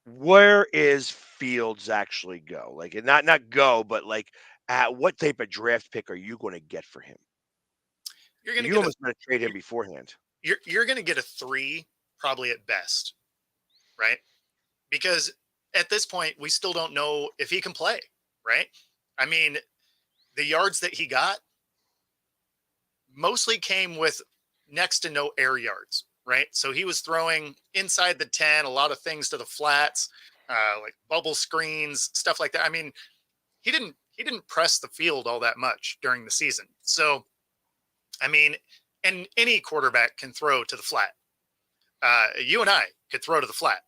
where is Fields actually go? Like, and not go, but like, what type of draft pick are you going to get for him? You're going to You get a almost going to trade him beforehand. you're going to get a 3 probably at best, right? Because at this point we still don't know if he can play, right? I mean, the yards that he got mostly came with next to no air yards, right? So he was throwing inside the 10, a lot of things to the flats, like bubble screens, stuff like that. I mean, he didn't press the field all that much during the season. So, I mean, and any quarterback can throw to the flat. You and I could throw to the flat,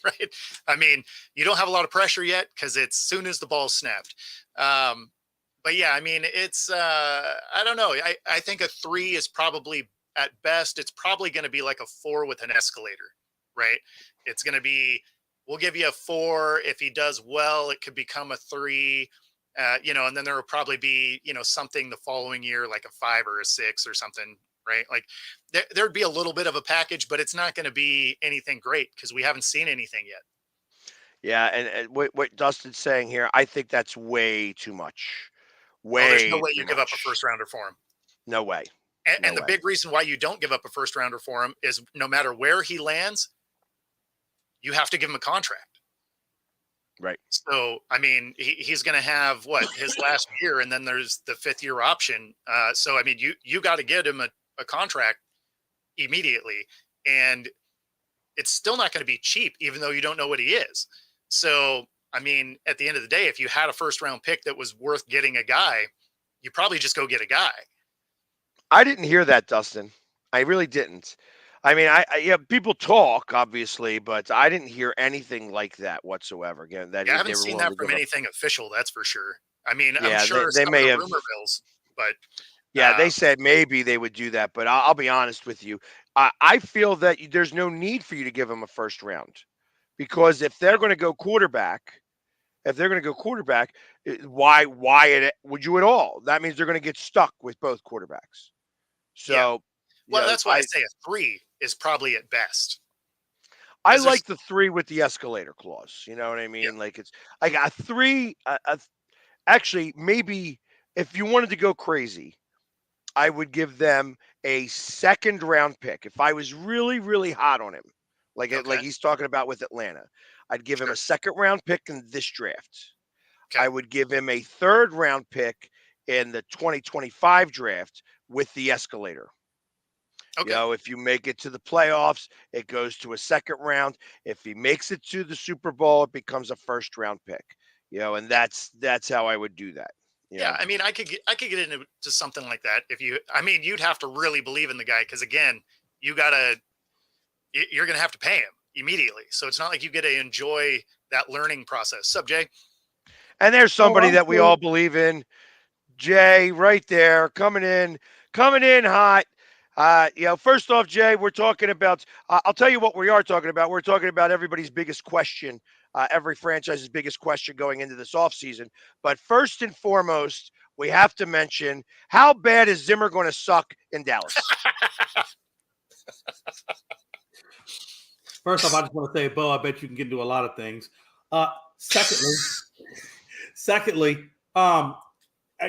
right? I mean, you don't have a lot of pressure yet because it's soon as the ball's snapped. But yeah, I mean, it's I don't know. I think a 3 is probably at best. It's probably going to be like a 4 with an escalator, right? It's going to be. We'll give you a 4 if he does well. It could become a 3. And then there will probably be, something the following year, like a 5 or a 6 or something, right? Like there'd be a little bit of a package, but it's not going to be anything great because we haven't seen anything yet. Yeah, and what Dustin's saying here, I think that's way too much. Oh, there's no Way way too you give up a much. first rounder for him. No way. And, No and the way. big reason why you don't give up a first rounder for him is no matter where he lands, you have to give him a contract. Right. So, I mean, he's going to have his last year, and then there's the 5th-year option. So, I mean, you got to get him a contract immediately, and it's still not going to be cheap, even though you don't know what he is. So, I mean, at the end of the day, if you had a first-round pick that was worth getting a guy, you probably just go get a guy. I didn't hear that, Dustin. I really didn't. I mean, yeah, people talk obviously, but I didn't hear anything like that whatsoever. Again, that Yeah, I they haven't were seen willing that to from give up. anything official, that's for sure. I mean, I'm Yeah, sure they some of may the have. rumor mills, but Yeah, they um, said maybe they would do that, but I'll be honest with you. I feel that there's no need for you to give them a first round because if they're going to go quarterback, why would you at all? That means they're going to get stuck with both quarterbacks. yeah. So, you Well, know, that's why I say a 3 is probably at best I because there's like the 3 with the escalator clause. You know what I yeah. mean? Like it's I got 3. Actually, maybe if you wanted to go crazy, I would give them a second round pick. If I was really, really hot on him, like Okay, he's talking about with Atlanta, I'd give him a sure. second round pick in this draft. Okay, I would give him a third round pick in the 2025 draft with the escalator. okay. If you make it to the playoffs, it goes to a second round. If he makes it to the Super Bowl, it becomes a first round pick. And that's how I would do that. You Yeah, know. I mean, I could get into something like that if you. I mean, you'd have to really believe in the guy because again, you're gonna have to pay him immediately. So it's not like you get to enjoy that learning process. Sub Jay? And there's Oh, somebody I'm that we cool. all believe in. Jay, right there, coming in hot. First off, Jay, we're talking about. I'll tell you what we are talking about. We're talking about everybody's biggest question, every franchise's biggest question going into this offseason. But first and foremost, we have to mention how bad is Zimmer going to suck in Dallas? First off, I just want to say, Bo, I bet you can get into a lot of things. Secondly, I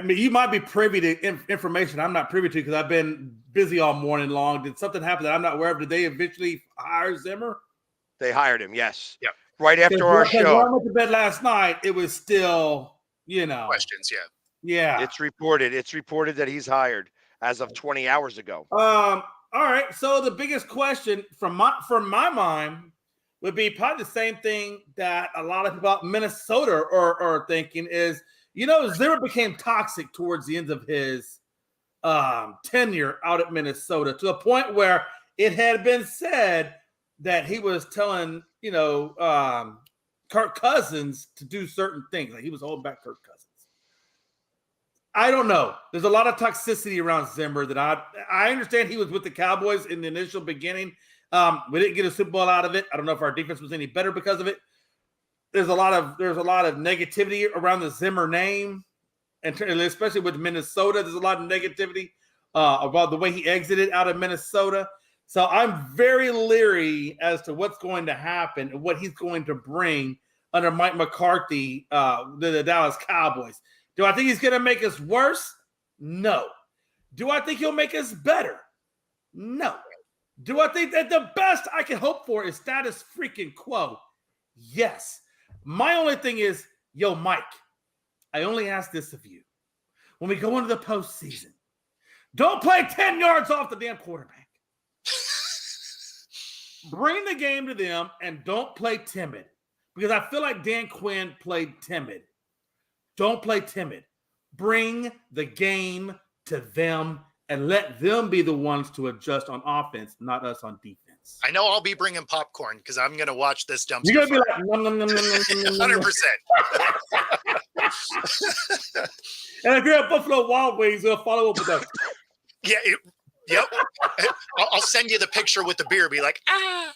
mean, you might be privy to information I'm not privy to because I've been busy all morning long. Did something happen that I'm not aware of? Did they eventually hire Zimmer? They hired him, yes, Yeah. right after our Because when I show. went to bed last night, it was still, Questions? Yeah. yeah. It's reported that he's hired as of 20 hours ago. All right. So the biggest question from my mind would be probably the same thing that a lot of people out in Minnesota are thinking is, Zimmer became toxic towards the end of his tenure out at Minnesota to a point where it had been said that he was telling, Kirk Cousins to do certain things. Like he was holding back Kirk Cousins. I don't know. There's a lot of toxicity around Zimmer that I understand he was with the Cowboys in the initial beginning. We didn't get a Super Bowl out of it. I don't know if our defense was any better because of it. There's a lot of negativity around the Zimmer name, and especially with Minnesota, there's a lot of negativity about the way he exited out of Minnesota. So I'm very leery as to what's going to happen and what he's going to bring under Mike McCarthy, the Dallas Cowboys. Do I think he's going to make us worse? No. Do I think he'll make us better? No. Do I think that the best I can hope for is status freaking quo? Yes. My only thing is, yo, Mike, I only ask this of you. When we go into the postseason, don't play 10 yards off the damn quarterback. Bring the game to them and don't play timid. Because I feel like Dan Quinn played timid. Don't play timid. Bring the game to them and let them be the ones to adjust on offense, not us on defense. I know I'll be bringing popcorn because I'm going to watch this dumpster. You're going to be like, nom, nom, nom, nom, nom, nom, nom. 100%. And if you're at Buffalo Wild Wings, they'll follow up with that. Yeah. Yep. I'll send you the picture with the beer. Be like, ah.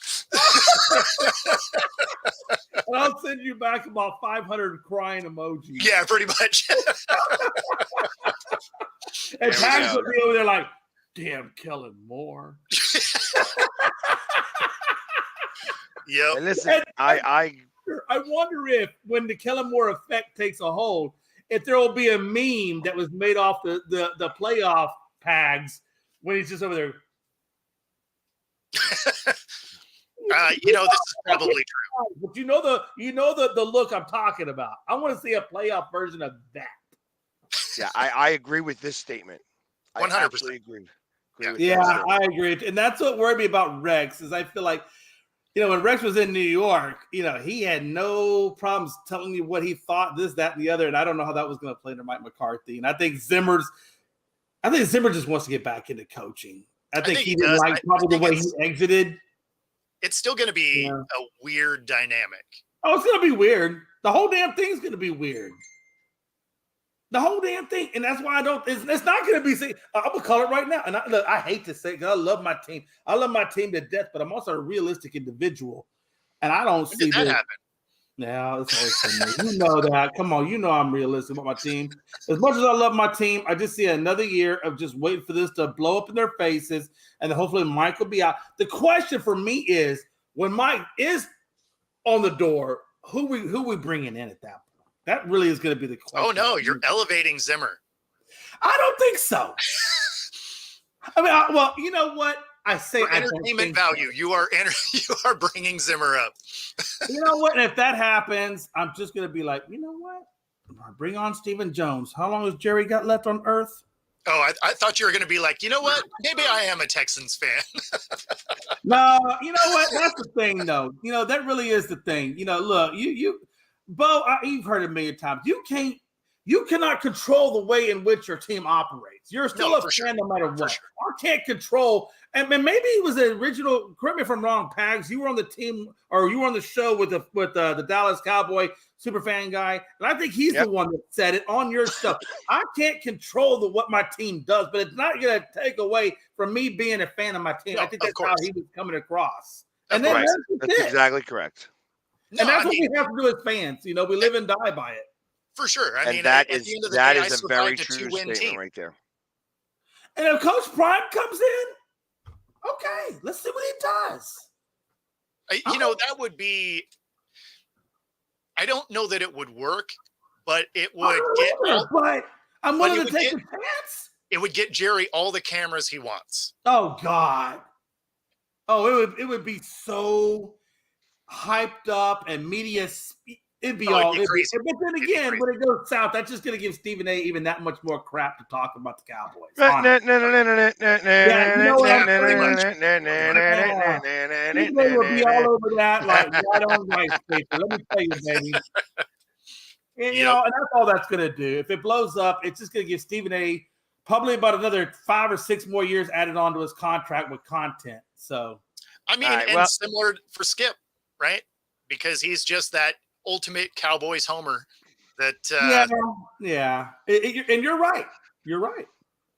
And I'll send you back about 500 crying emojis. Yeah, pretty much. And There we Pags go. will be over there like, damn, Kellen Moore. Yep. And listen, I wonder if when the Kellen Moore effect takes a hold, if there will be a meme that was made off the playoff Pags when he's just over there. This is probably true. But you know the look I'm talking about. I want to see a playoff version of that. Yeah, I agree with this statement. 100%. I absolutely agree. With Yeah, that statement. I agree. And that's what worried me about Rex is I feel like, when Rex was in New York, he had no problems telling you what he thought, this, that, and the other. And I don't know how that was going to play under Mike McCarthy. And I think Zimmer just wants to get back into coaching. I think he didn't like probably the way he exited. It's still going to be a weird dynamic. Oh, it's going to be weird. The whole damn thing's going to be weird. The whole damn thing. And that's why I don't, it's not going to be, I'm going to call it right now. And I hate to say it because I love my team. I love my team to death, but I'm also a realistic individual. And I don't see that happen. Yeah, it's always for me. You know that. Come on, you know I'm realistic about my team. As much as I love my team, I just see another year of just waiting for this to blow up in their faces, and then hopefully Mike will be out. The question for me is, when Mike is on the door, who we bringing in at that point? That really is going to be the question. Oh no, you're elevating Zimmer. I don't think so. I mean, well, you know what? I say for entertainment value. So. You are bringing Zimmer up. You know what? And if that happens, I'm just going to be like, you know what? Bring on Stephen Jones. How long has Jerry got left on Earth? Oh, I thought you were going to be like, you know what? Maybe I am a Texans fan. No, you know what? That's the thing, though. You know, that really is the thing. You know, look, Bo, you've heard it a million times. You cannot control the way in which your team operates. You're still a fan no matter what. Sure. I can't control. And maybe it was the original. Correct me if I'm wrong, Pags. You were on the team, or you were on the show with the Dallas Cowboy superfan guy, and I think he's the one that said it on your stuff. I can't control what my team does, but it's not going to take away from me being a fan of my team. No, I think that's how he was coming across. And then that's exactly correct. And that's what we have to do as fans. You know, we live and die by it. For sure. I mean, that is a very true statement right there. And if Coach Prime comes in, okay, let's see what he does. You know, that would be. I don't know that it would work, but it would But I'm willing to take a chance. It would get Jerry all the cameras he wants. Oh God. Oh, it would be so hyped up and media. It'd be crazy. But then again, when it goes south, that's just going to give Stephen A. even that much more crap to talk about the Cowboys. Stephen A. will be all over that, like right on rice paper. Let me tell you, baby. And, you know, and that's all that's going to do. If it blows up, it's just going to give Stephen A. probably about another 5 or 6 more years added on to his contract with content. So, I mean, similar for Skip, right? Because he's just that ultimate Cowboys homer that and you're right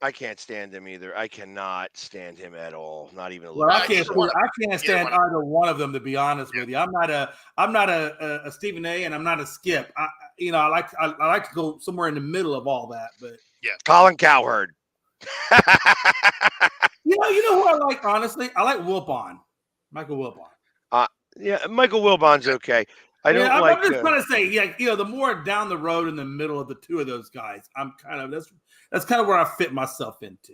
I can't stand him either. I cannot stand him at all, not even a little. I can't stand either one of them, to be honest with you. I'm not a Stephen A. and I'm not a Skip. I like to go somewhere in the middle of all that, but Colin Cowherd. you know who I like, honestly? I like Michael Wilbon. Michael Wilbon's okay. I'm just trying to say, the more down the road in the middle of the two of those guys, I'm kind of that's kind of where I fit myself into.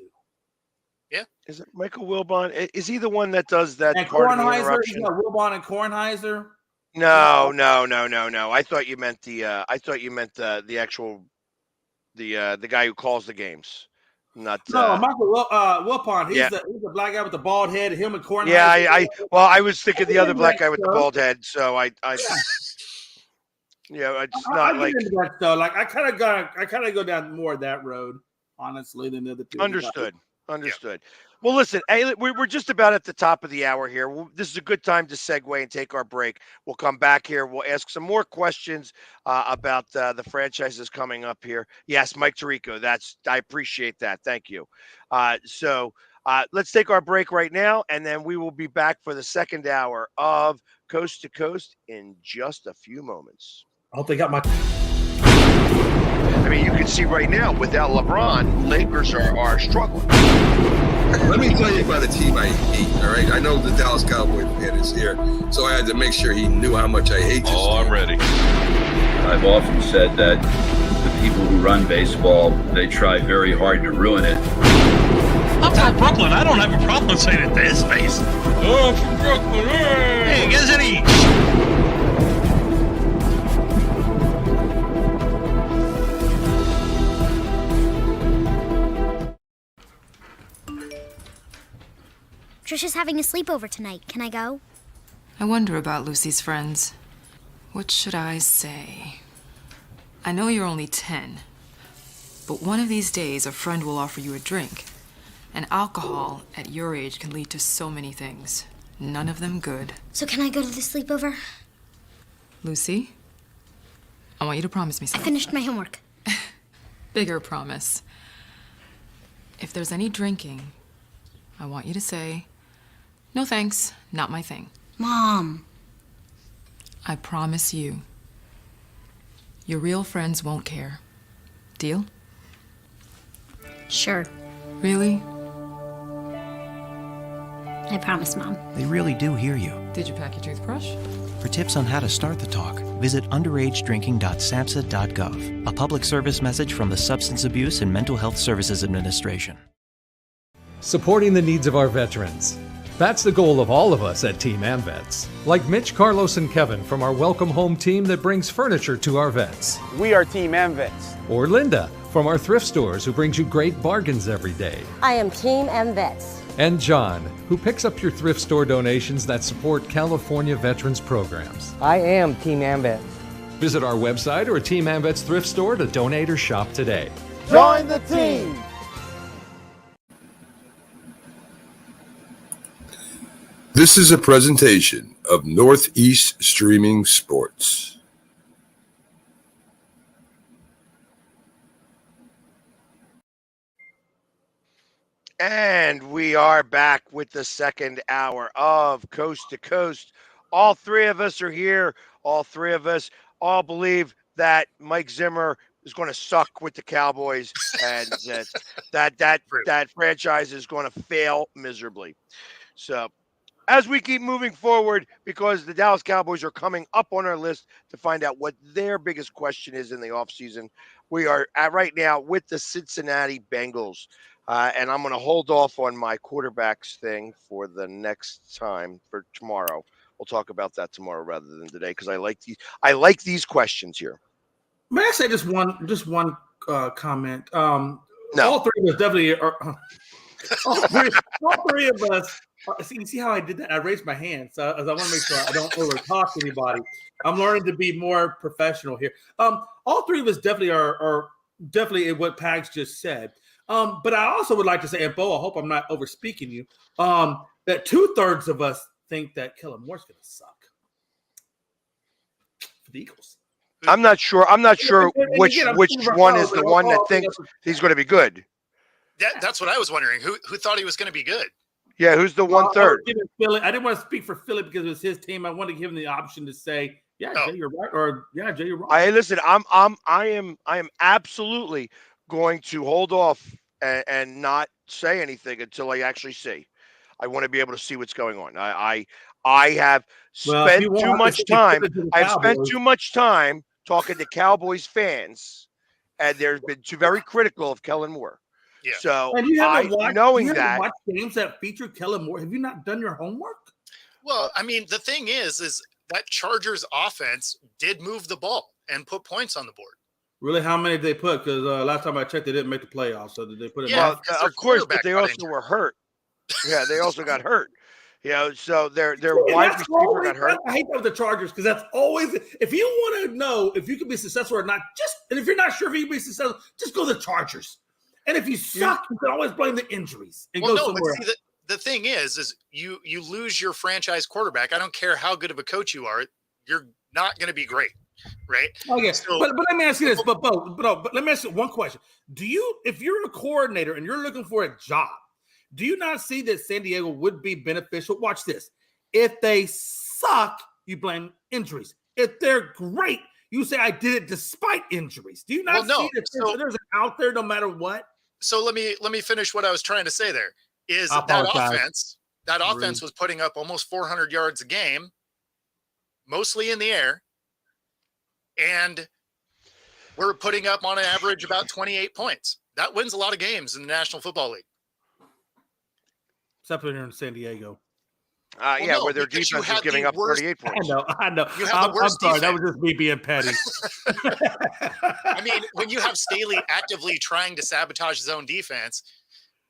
Yeah, is it Michael Wilbon? Is he the one that does that? And Kornheiser, Wilbon and Kornheiser. No. I thought you meant the actual the guy who calls the games. Michael Wilbon. He's the black guy with the bald head. Him and Kornheiser. Yeah, I was thinking the other black guy with the bald head. So it's not like that though. Like I kind of go down more that road, honestly, than the other two. Understood. Well, listen, hey, we're just about at the top of the hour here. This is a good time to segue and take our break. We'll come back here. We'll ask some more questions about the franchises coming up here. Yes, Mike Tirico. I appreciate that. Thank you. So let's take our break right now, and then we will be back for the second hour of Coast to Coast in just a few moments. I hope they got my. I mean, you can see right now, without LeBron, Lakers are struggling. Let me tell you about a team I hate, all right? I know the Dallas Cowboy fan is here, so I had to make sure he knew how much I hate this team. I'm ready. I've often said that the people who run baseball, they try very hard to ruin it. I'm from Brooklyn. I don't have a problem saying it to his face. Oh, from Brooklyn. Hey, isn't he? Trisha's having a sleepover tonight. Can I go? I wonder about Lucy's friends. What should I say? I know you're only 10, but one of these days a friend will offer you a drink. And alcohol at your age can lead to so many things. None of them good. So can I go to the sleepover? Lucy, I want you to promise me something. I finished my homework. Bigger promise. If there's any drinking, I want you to say, "No thanks, not my thing." Mom. I promise you. Your real friends won't care. Deal? Sure. Really? I promise, Mom. They really do hear you. Did you pack your toothbrush? For tips on how to start the talk, visit underagedrinking.samhsa.gov, a public service message from the Substance Abuse and Mental Health Services Administration. Supporting the needs of our veterans. That's the goal of all of us at Team AmVets. Like Mitch, Carlos, and Kevin from our Welcome Home team that brings furniture to our vets. We are Team AmVets. Or Linda from our thrift stores who brings you great bargains every day. I am Team AmVets. And John, who picks up your thrift store donations that support California veterans programs. I am Team AmVets. Visit our website or a Team AmVets thrift store to donate or shop today. Join the team! This is a presentation of Northeast Streaming Sports. And we are back with the second hour of Coast to Coast. All three of us are here. All three of us all believe that Mike Zimmer is going to suck with the Cowboys and that franchise is going to fail miserably. So as we keep moving forward, because the Dallas Cowboys are coming up on our list to find out what their biggest question is in the offseason, we are at right now with the Cincinnati Bengals. And I'm going to hold off on my quarterbacks thing for the next time, for tomorrow. We'll talk about that tomorrow rather than today, because I like these questions here. May I say just one comment? No. All three of us definitely are. All three of us. See how I did that? I raised my hand, so I want to make sure I don't over talk to anybody. I'm learning to be more professional here. All three of us definitely are definitely what Pags just said. But I also would like to say, and Bo, I hope I'm not over speaking you, that 2/3 of us think that Kellen Moore's going to suck for the Eagles. I'm not sure which one is the one that thinks he's going to be good. That's what I was wondering. Who thought he was going to be good? Yeah, who's the 1/3? I didn't want to speak for Philip because it was his team. I wanted to give him the option to say, "Yeah, Jay, you're right," or "Yeah, Jay, you're wrong." Listen. I am absolutely going to hold off and not say anything until I actually see. I want to be able to see what's going on. I have spent too much time. I've spent too much time talking to Cowboys fans, and they've been too very critical of Kellen Moore. Yeah. So and you haven't watched that games that feature Kellen Moore. Have you not done your homework? Well, I mean, the thing is that Chargers offense did move the ball and put points on the board. Really, how many did they put? Because last time I checked, they didn't make the playoffs. So did they put it? Yeah, of course, but they also were hurt. Yeah, they also got hurt. So their wide receiver got hurt. I hate that with the Chargers because that's always, if you want to know if you can be successful or not, and if you're not sure if you can be successful, just go to the Chargers. And if you suck, you can always blame the injuries and go somewhere else. The thing is you lose your franchise quarterback. I don't care how good of a coach you are, you're not going to be great, right? Oh yeah, so, but let me ask you this. But let me ask you one question. If you're a coordinator and you're looking for a job, do you not see that San Diego would be beneficial? Watch this. If they suck, you blame injuries. If they're great, you say I did it despite injuries. Do you not see that there's an out there no matter what? So let me finish what I was trying to say there. That offense was putting up almost 400 yards a game, mostly in the air, and we're putting up on average about 28 points. That wins a lot of games in the National Football League. Except when you're in San Diego. Where their defense is giving up 38 points. I know. You have the worst I'm sorry, defense. that was just me being petty. I mean, when you have Staley actively trying to sabotage his own defense,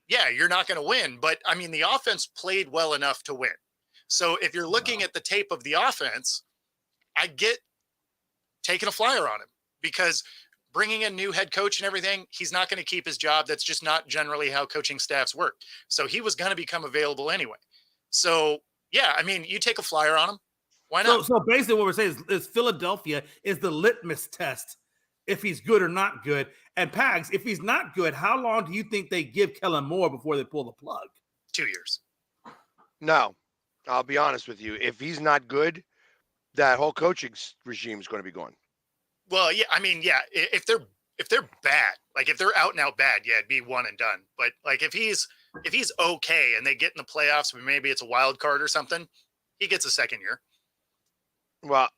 yeah, you're not going to win. But, I mean, the offense played well enough to win. So if you're looking at the tape of the offense, I get taking a flyer on him because bringing a new head coach and everything, he's not going to keep his job. That's just not generally how coaching staffs work. So he was going to become available anyway. So, yeah, I mean, you take a flyer on him. Why not? So basically what we're saying is Philadelphia is the litmus test if he's good or not good. And Pags, if he's not good, how long do you think they give Kellen Moore before they pull the plug? 2 years. No, I'll be honest with you. If he's not good, that whole coaching regime is going to be gone. Well, yeah, I mean, yeah, if they're bad, like if they're out and out bad, yeah, it'd be one and done. But like if he's okay and they get in the playoffs, maybe it's a wild card or something, he gets a second year. Well,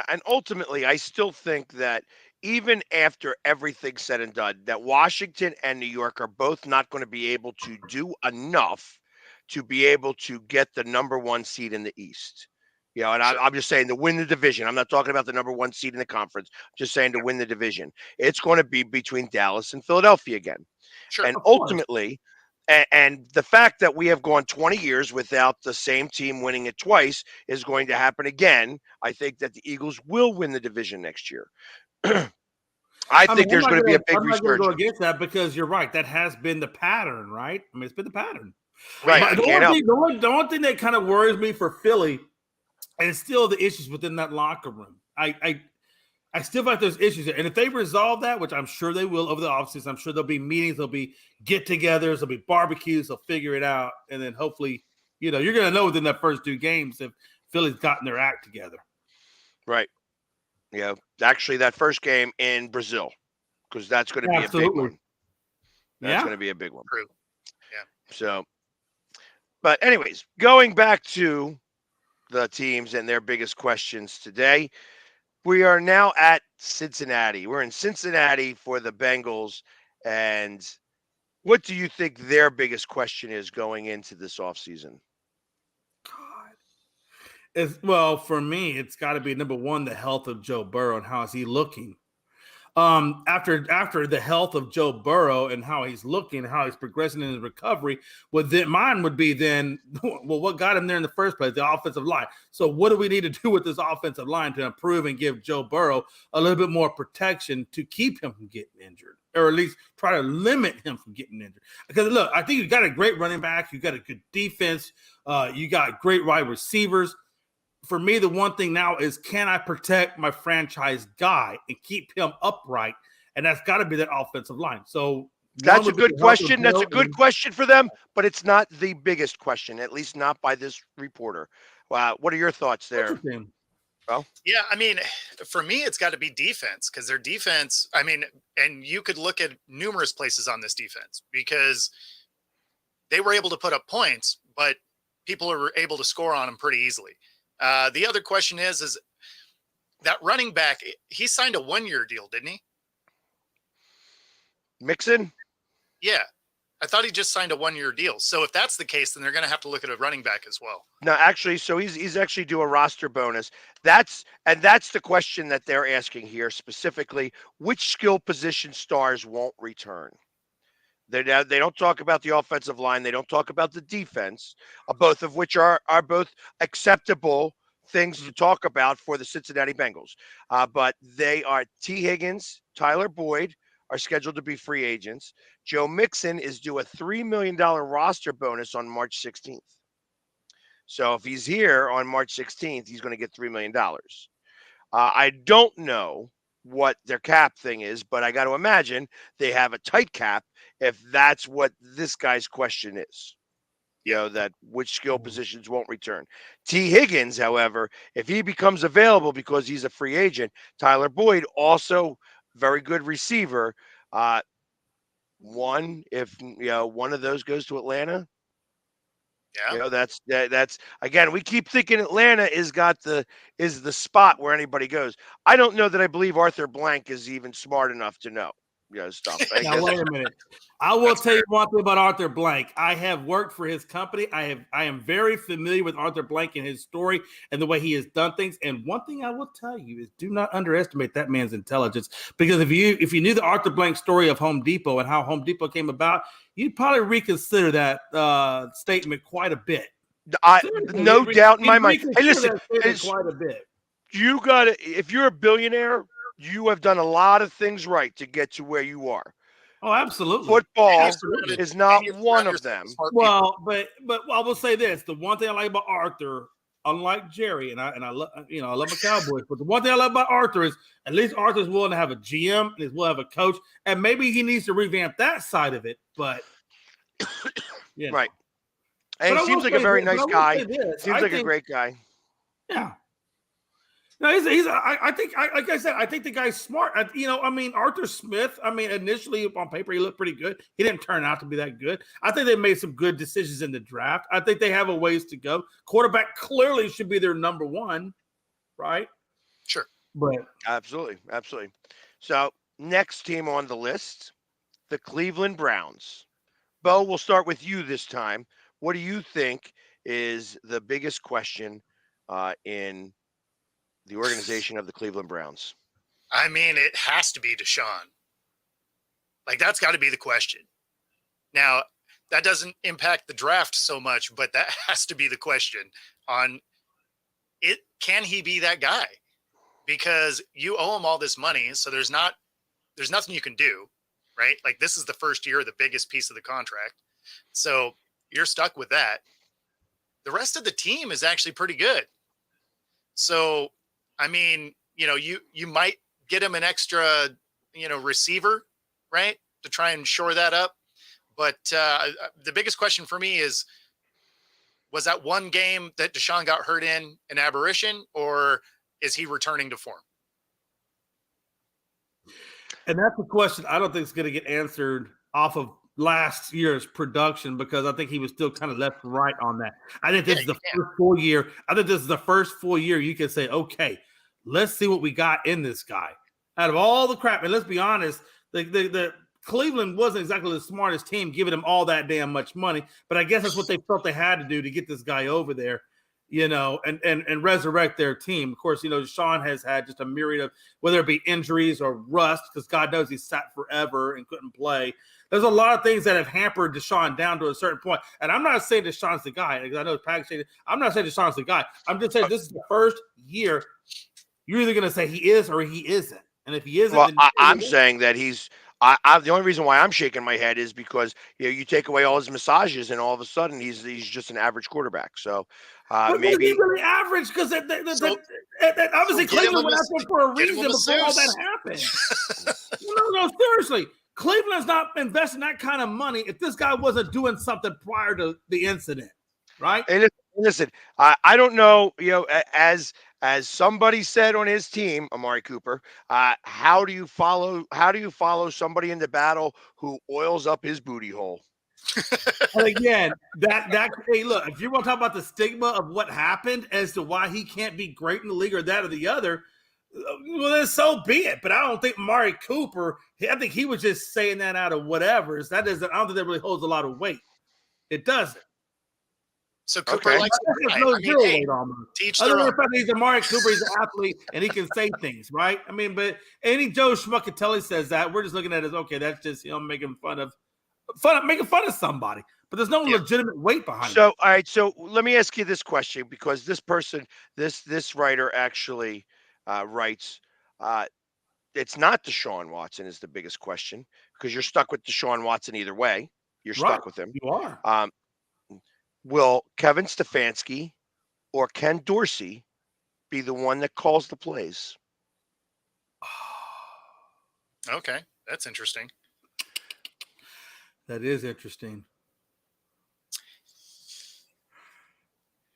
and ultimately, I still think that even after everything's said and done, that Washington and New York are both not going to be able to do enough to be able to get the number one seed in the East. You know, and I'm just saying to win the division. I'm not talking about the number one seed in the conference. Just saying to win the division. It's going to be between Dallas and Philadelphia again. Sure. And ultimately, and the fact that we have gone 20 years without the same team winning it twice is going to happen again. I think that the Eagles will win the division next year. I think there's going to be a big I'm not going to resurgence. go against that because you're right. That has been the pattern, right? I mean, it's been the pattern. Right. The only thing that kind of worries me for Philly is still the issues within that locker room. I still feel like there's issues there. And if they resolve that, which I'm sure they will over the offseason, I'm sure there'll be meetings, there'll be get-togethers, there'll be barbecues, they'll figure it out. And then hopefully, you're going to know within that first 2 games if Philly's gotten their act together. Right. Yeah. Actually, that first game in Brazil, because that's going to be a big one. That's going to be a big one. True. Yeah. So, but anyways, going back to the teams and their biggest questions today. We are now at Cincinnati. We're in Cincinnati for the Bengals. And what do you think their biggest question is going into this offseason? Well, for me, it's got to be number one, the health of Joe Burrow and how is he looking. After the health of Joe Burrow and how he's looking, how he's progressing in his recovery, mine would be then, well, what got him there in the first place? The offensive line. So what do we need to do with this offensive line to improve and give Joe Burrow a little bit more protection to keep him from getting injured, or at least try to limit him from getting injured? Because look, I think you got a great running back, you got a good defense, you got great wide receivers. For me, the one thing now is, can I protect my franchise guy and keep him upright? And that's got to be that offensive line. So that's a good question. That's a good question for them, but it's not the biggest question, at least not by this reporter. What are your thoughts there? Well, yeah, I mean, for me, it's got to be defense, because their defense, I mean, and you could look at numerous places on this defense because they were able to put up points, but people were able to score on them pretty easily. The other question is that running back, he signed a 1-year deal, didn't he? Mixon? Yeah. I thought he just signed a 1-year deal. So if that's the case, then they're going to have to look at a running back as well. No, actually, so he's actually due a roster bonus. That's the question that they're asking here specifically. Which skill position stars won't return? They don't talk about the offensive line. They don't talk about the defense, both of which are both acceptable things to talk about for the Cincinnati Bengals. But they are T. Higgins, Tyler Boyd are scheduled to be free agents. Joe Mixon is due a $3 million roster bonus on March 16th. So if he's here on March 16th, he's going to get $3 million. I don't know what their cap thing is, but I got to imagine they have a tight cap if that's what this guy's question is. You know, that which skill positions won't return. T. Higgins, however, if he becomes available because he's a free agent, Tyler Boyd, also very good receiver. If one of those goes to Atlanta, yeah, that's again, we keep thinking Atlanta is the spot where anybody goes. I don't know that I believe Arthur Blank is even smart enough to know. Stuff. Now wait a minute. I will tell you one thing about Arthur Blank. I have worked for his company. I am very familiar with Arthur Blank and his story and the way he has done things. And one thing I will tell you is, do not underestimate that man's intelligence. Because if you knew the Arthur Blank story of Home Depot and how Home Depot came about, you'd probably reconsider that statement quite a bit. No doubt in my mind. Hey, listen, quite a bit. You got to, if you're a billionaire, you have done a lot of things right to get to where you are. Oh, absolutely. Football is not one of them. Well, but I will say this. The one thing I like about Arthur unlike Jerry, and I love I love my Cowboys, but the one thing I love about Arthur is at least Arthur's willing to have a GM and he's willing to have a coach, and maybe he needs to revamp that side of it. But right, and but he I will seems like a say very this. But I nice will guy. say this. Seems I like a think, great guy. yeah. No, I think, like I said, I think the guy's smart. Arthur Smith. Initially on paper, he looked pretty good. He didn't turn out to be that good. I think they made some good decisions in the draft. I think they have a ways to go. Quarterback clearly should be their number one, right? Sure. But Absolutely. So next team on the list, the Cleveland Browns. Bo, we'll start with you this time. What do you think is the biggest question in the organization of the Cleveland Browns? It has to be Deshaun. Like, that's got to be the question. Now, that doesn't impact the draft so much, but that has to be the question on it. Can he be that guy? Because you owe him all this money, so there's nothing you can do, right? Like, this is the first year, the biggest piece of the contract. So you're stuck with that. The rest of the team is actually pretty good. So, you might get him an extra, receiver, right, to try and shore that up. But the biggest question for me is, was that one game that Deshaun got hurt in an aberration, or is he returning to form? And that's a question I don't think is going to get answered off of last year's production, because I think he was still kind of left right on that. I think this is the first full year. I think this is the first full year you can say, okay, let's see what we got in this guy. Out of all the crap, and let's be honest, the Cleveland wasn't exactly the smartest team giving him all that damn much money, but I guess that's what they felt they had to do to get this guy over there, and resurrect their team. Of course, Sean has had just a myriad of, whether it be injuries or rust, because God knows he sat forever and couldn't play. There's a lot of things that have hampered Deshaun down to a certain point. And I'm not saying Deshaun's the guy, because I know Pat saying, I'm not saying Deshaun's the guy. I'm just saying this is the first year you're either going to say he is or he isn't. And if he isn't, well, I'm saying that he's. The only reason why I'm shaking my head is because you take away all his massages, and all of a sudden he's just an average quarterback. So maybe he's really average, because obviously Cleveland went after him for a reason before all that happened. No, seriously. Cleveland's not investing that kind of money if this guy wasn't doing something prior to the incident, right? And listen, I don't know, as somebody said on his team, Amari Cooper, how do you follow somebody into battle who oils up his booty hole? And again, hey, look, if you want to talk about the stigma of what happened as to why he can't be great in the league or that or the other, well, then so be it. But I don't think Amari Cooper, I think he was just saying that out of whatever. I don't think that really holds a lot of weight. It doesn't. So Cooper likes teach their own. He's Amari Cooper, he's an athlete, and he can say things, right? But any Joe Schmuckatelli says that, we're just looking at it as, okay, that's just making fun of somebody. But there's no legitimate weight behind it. So, all right. So let me ask you this question, because this person, this writer actually writes, it's not Deshaun Watson is the biggest question, because you're stuck with Deshaun Watson either way. You're stuck with him. You are. Will Kevin Stefanski or Ken Dorsey be the one that calls the plays? Okay, that's interesting. That is interesting.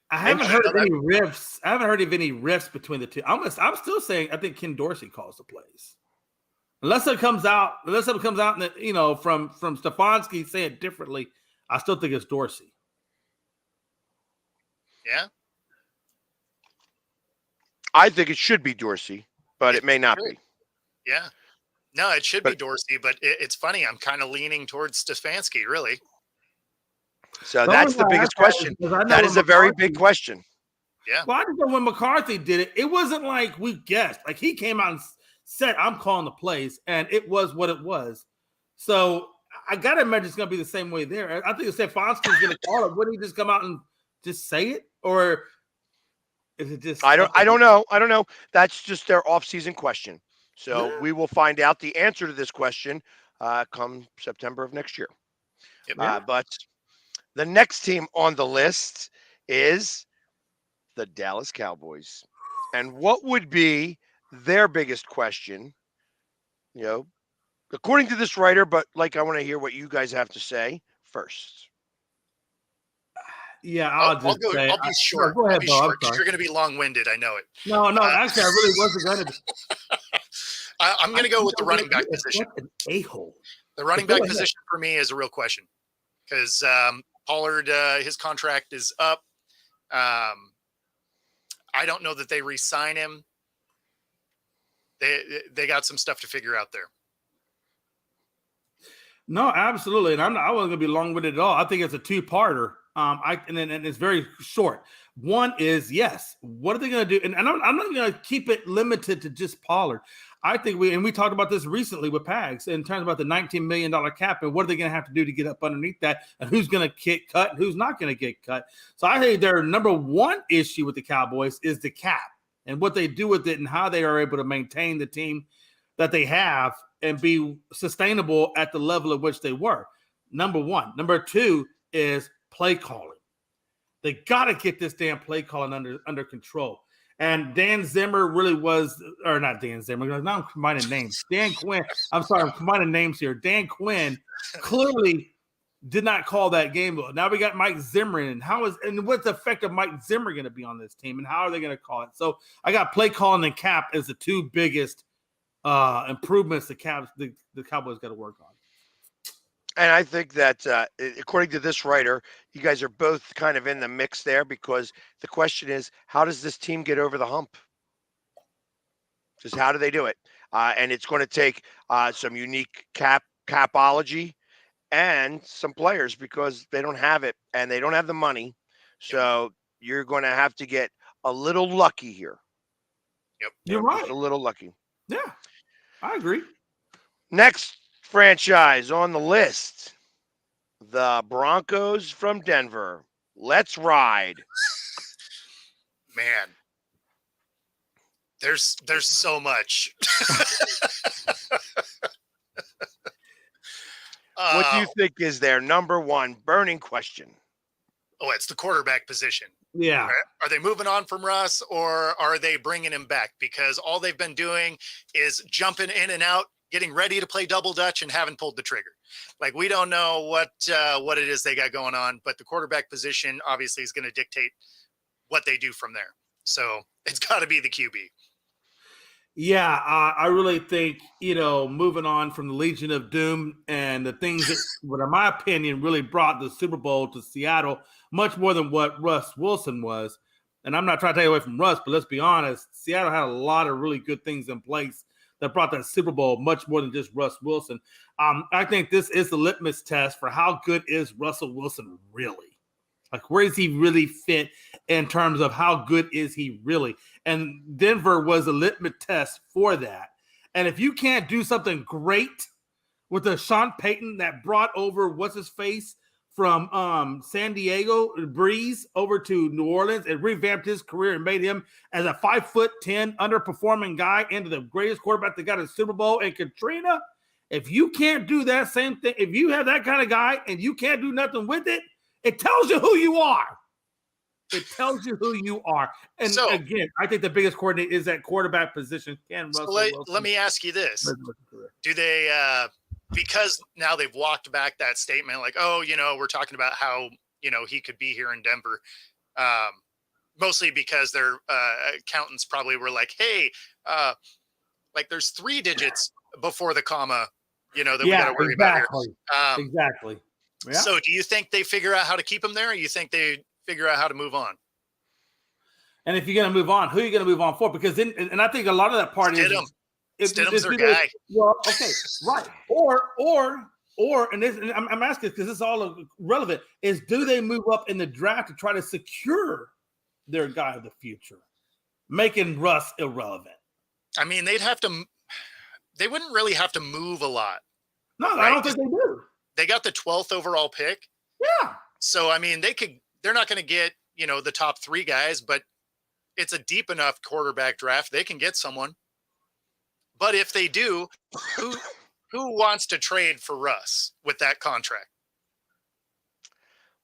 I haven't heard of any rifts. I haven't heard of any rifts between the two. I'm still saying I think Ken Dorsey calls the plays, unless it comes out. Unless it comes out, from Stefanski saying it differently. I still think it's Dorsey. Yeah, I think it should be Dorsey, but it may not be. Yeah, no, it should be Dorsey, but it's funny. I'm kind of leaning towards Stefanski, really. So that's the biggest question. That is a very big question. Yeah. Well, I just know when McCarthy did it, it wasn't like we guessed. Like, he came out and said, I'm calling the plays, and it was what it was. So I got to imagine it's going to be the same way there. I think Stefanski's going to call it. Wouldn't he just come out and just say it? Or is it just... I don't know. That's just their off-season question. So we will find out the answer to this question come September of next year. Yep. But the next team on the list is the Dallas Cowboys. And what would be their biggest question, you know, according to this writer, but like I want to hear what you guys have to say first. Yeah, I'll, I'll I'll just go. say. I'll be No, short. go I'll ahead, be Bo. I'm short because sorry. you're going to be long-winded. I know it. No, actually, I really wasn't going to. I'm going to go with the running back You're position. such an a-hole. The running Go back ahead. position for me is a real question because Pollard, his contract is up. I don't know that they re-sign him. They got some stuff to figure out there. No, absolutely, and I wasn't going to be long-winded at all. I think it's a two-parter. And it's very short. One is yes. What are they going to do? And I'm not going to keep it limited to just Pollard. I think we talked about this recently with Pags in terms about the $19 million cap and what are they going to have to do to get up underneath that, and who's going to get cut and who's not going to get cut. So I think their number one issue with the Cowboys is the cap and what they do with it and how they are able to maintain the team that they have and be sustainable at the level at which they were. Number one. Number two is play calling. They got to get this damn play calling under control. And Dan Zimmer really was, or not Dan Zimmer, now I'm combining names. Dan Quinn, I'm sorry, I'm combining names here. Dan Quinn clearly did not call that game. Now we got Mike Zimmer in. And what's the effect of Mike Zimmer going to be on this team? And how are they going to call it? So I got play calling and cap as the two biggest improvements the Cowboys got to work on. And I think that, according to this writer, you guys are both kind of in the mix there because the question is, how does this team get over the hump? Just how do they do it? And it's going to take some unique capology and some players because they don't have it and they don't have the money. So you're going to have to get a little lucky here. Yep, you're right. Just a little lucky. Yeah, I agree. Next franchise on the list, the Broncos from Denver. Let's ride. Man, there's so much. What do you think is their number one burning question? Oh, it's the quarterback position. Yeah. Are they moving on from Russ or are they bringing him back? Because all they've been doing is jumping in and out, getting ready to play double dutch and haven't pulled the trigger. Like, we don't know what it is they got going on, but the quarterback position obviously is going to dictate what they do from there. So it's got to be the QB. Yeah, I really think, moving on from the Legion of Doom and the things that, in my opinion, really brought the Super Bowl to Seattle much more than what Russ Wilson was. And I'm not trying to take away from Russ, but let's be honest, Seattle had a lot of really good things in place that brought that Super Bowl much more than just Russ Wilson. I think this is the litmus test for how good is Russell Wilson really? Like, where does he really fit in terms of how good is he really? And Denver was a litmus test for that. And if you can't do something great with the Sean Payton that brought over what's-his-face from San Diego, Breeze, over to New Orleans and revamped his career and made him as a 5'10" underperforming guy into the greatest quarterback that got a Super Bowl and Katrina, if you can't do that same thing, if you have that kind of guy and you can't do nothing with it, it tells you who you are. It tells you who you are. And so, again, I think the biggest coordinate is that quarterback position. Let me ask you this. Do they, because now they've walked back that statement, like, oh, we're talking about how, he could be here in Denver, mostly because their accountants probably were like, hey, like there's 3 digits before the comma, that we got to worry about here. Exactly. Yeah. So do you think they figure out how to keep him there, or you think they figure out how to move on? And if you're going to move on, who are you going to move on for? Because then, and I think a lot of that part Stidham's their guy. Well, okay, right. Or, and I'm asking because this is all relevant, is do they move up in the draft to try to secure their guy of the future, making Russ irrelevant? I mean, they wouldn't really have to move a lot. No, right? I don't think they do. They got the 12th overall pick. Yeah. So, I mean, they're not going to get, the top 3 guys, but it's a deep enough quarterback draft. They can get someone. But if they do, who wants to trade for Russ with that contract?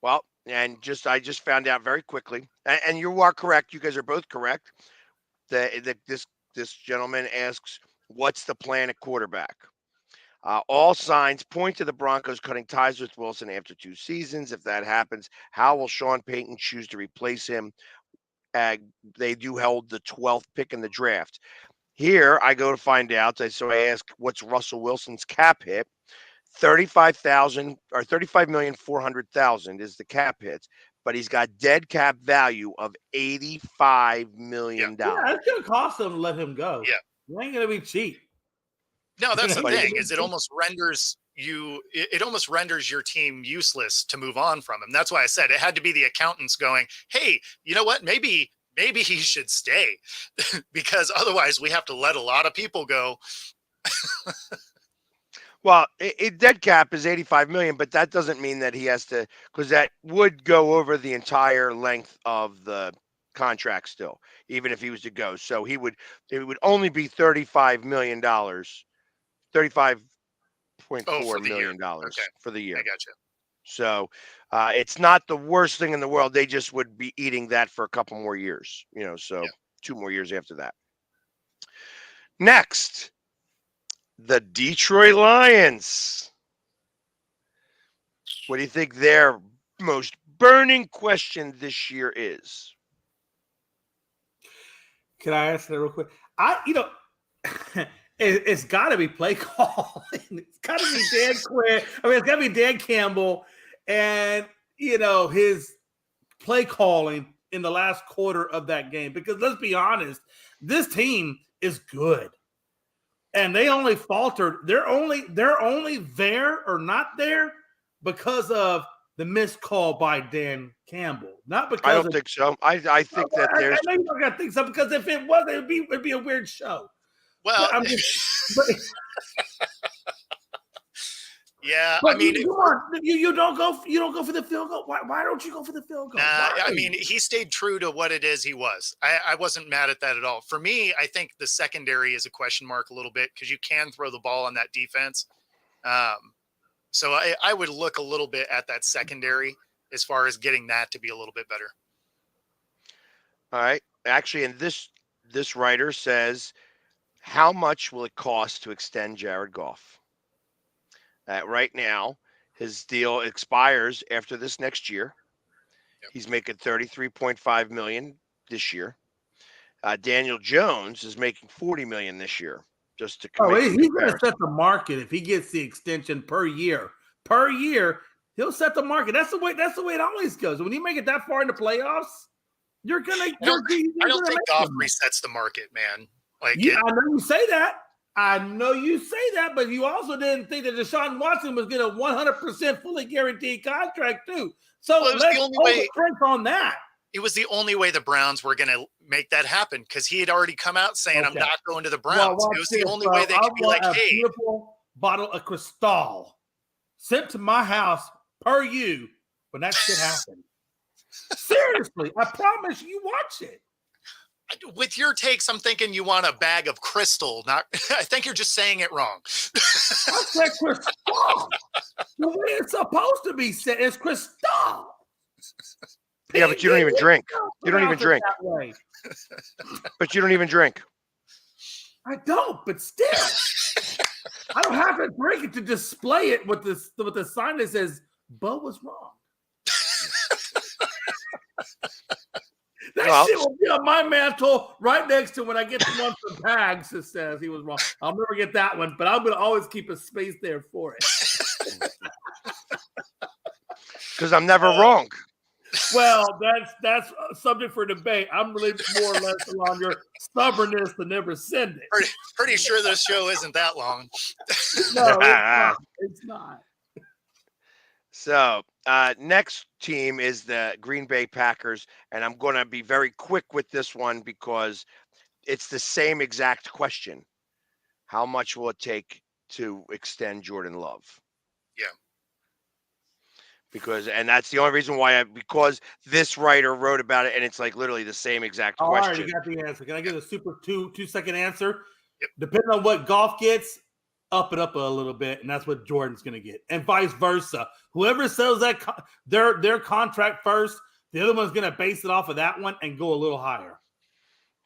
Well, and I just found out very quickly, and you are correct. You guys are both correct. This gentleman asks, "What's the plan at quarterback?" All signs point to the Broncos cutting ties with Wilson after 2 seasons. If that happens, how will Sean Payton choose to replace him? Uh, they do hold the 12th pick in the draft. Here I go to find out. So I ask, what's Russell Wilson's cap hit? 35,000 or 35,400,000 is the cap hit, but he's got dead cap value of $85 million. Yeah, it's gonna cost them to let him go. Yeah, it ain't gonna be cheap. No, that's the thing. Is it almost renders your team useless to move on from him. That's why I said it had to be the accountants going, "Hey, you know what? Maybe he should stay," because otherwise we have to let a lot of people go. Well, dead cap is 85 million, but that doesn't mean that he has to, because that would go over the entire length of the contract still, even if he was to go. So it would only be $35 million, $35.4 million for the year. I got you. So it's not the worst thing in the world. They just would be eating that for a couple more years, so 2 more years after that. Next, the Detroit Lions. What do you think their most burning question this year is? Can I answer that real quick? It's got to be play call. It's got to be Dan Quinn. It's got to be Dan Campbell, and his play calling in the last quarter of that game. Because let's be honest, this team is good, and they only faltered. They're only there or not there because of the missed call by Dan Campbell. Not because I don't think so. I think that there's. I know you don't got to think so, because if it was, it'd be a weird show. Well, yeah, come on, you don't go for the field goal. Why don't you go for the field goal? He stayed true to what it is he was. I wasn't mad at that at all. For me, I think the secondary is a question mark a little bit, because you can throw the ball on that defense. So I would look a little bit at that secondary as far as getting that to be a little bit better. All right. Actually, and this writer says, how much will it cost to extend Jared Goff? Right now, his deal expires after this next year. Yep. He's making $33.5 million this year. Daniel Jones is making $40 million this year. Just to he's going to set the market if he gets the extension per year. Per year, he'll set the market. That's the way it always goes. When you make it that far in the playoffs, you're gonna. I don't think Goff resets the market, man. I know you say that. But you also didn't think that Deshaun Watson was getting a 100% fully guaranteed contract too. So let's strength on that. It was the only way the Browns were going to make that happen, because he had already come out saying, "I'm not going to the Browns." It was the only way they could be like, "Hey, beautiful bottle of Cristal sent to my house per you when that shit happened." Seriously, I promise you, watch it. With your takes, I'm thinking you want a bag of Crystal. Not, I think you're just saying it wrong. I said Cristal. The way it's supposed to be said is Cristal. Yeah, but you don't even drink. You don't even drink. But you don't even drink. I don't, but still. I don't have to drink it to display it with the sign that says Bo was wrong. That shit will be on my mantle right next to when I get the one from Pags that says he was wrong. I'll never get that one, but I'm going to always keep a space there for it. Because I'm never wrong. Well, that's a subject for debate. I'm really more or less along your stubbornness to never send it. Pretty sure this show isn't that long. No, it's not. So next team is the Green Bay Packers, and I'm going to be very quick with this one because it's the same exact question. How much will it take to extend Jordan Love? Yeah. And that's the only reason why because this writer wrote about it, and it's like literally the same exact question. All right, you got the answer. Can I get a super 2-second answer? Yep. Depending on what Goff gets, up it up a little bit, and that's what Jordan's going to get, and vice versa. Whoever sells that their contract first, the other one's going to base it off of that one and go a little higher.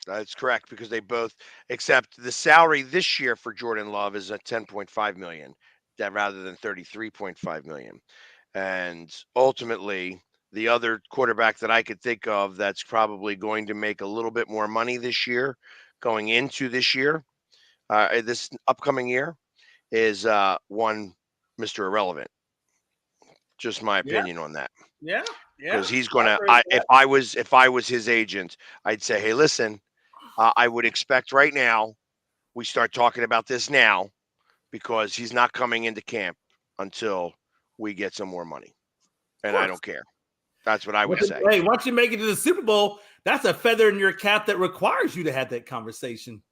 That's correct, because they both, except the salary this year for Jordan Love is at 10.5 million, that rather than 33.5 million. And ultimately, the other quarterback that I could think of that's probably going to make a little bit more money this year, going into this year, this upcoming year, is one Mr. Irrelevant. Just my opinion on that, Yeah. because he's gonna. If I was his agent, I'd say, hey, listen, I would expect right now we start talking about this now, because he's not coming into camp until we get some more money, and I don't care. That's what I would say. Hey, once you make it to the Super Bowl, that's a feather in your cap that requires you to have that conversation.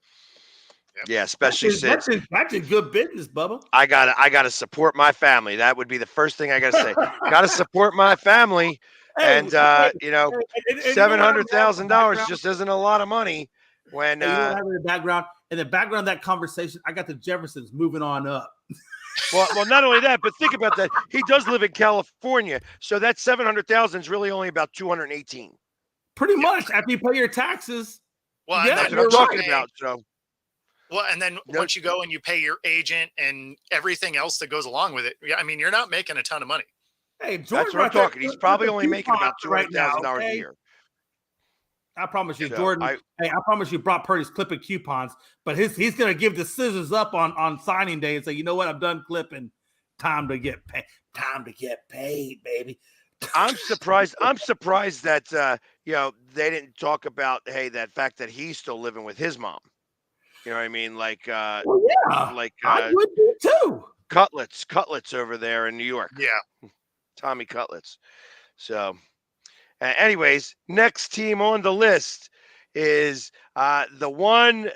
Yeah, especially since that's a good business, Bubba. I gotta support my family. That would be the first thing I gotta say. Gotta support my family, and $700,000 just isn't a lot of money. When you know what happened in the background, of that conversation, I got the Jeffersons moving on up. Well, not only that, but think about that. He does live in California, so that 700,000 is really only about 218. Pretty much after you pay your taxes. Well, yeah, that's what I'm talking about. So. Well, and then once you go and you pay your agent and everything else that goes along with it, I mean, you're not making a ton of money. Hey, that's what I'm talking. He's probably only making about $200,000 a year. I promise you, Jordan. I promise you, Brock Purdy's clipping coupons, but he's going to give the scissors up on signing day and say, you know what, I'm done clipping. Time to get paid. Time to get paid, baby. I'm surprised that they didn't talk about that fact that he's still living with his mom. You know what I mean? Like, I would do too. Cutlets over there in New York. Yeah, Tommy Cutlets. So. Anyways, next team on the list is the one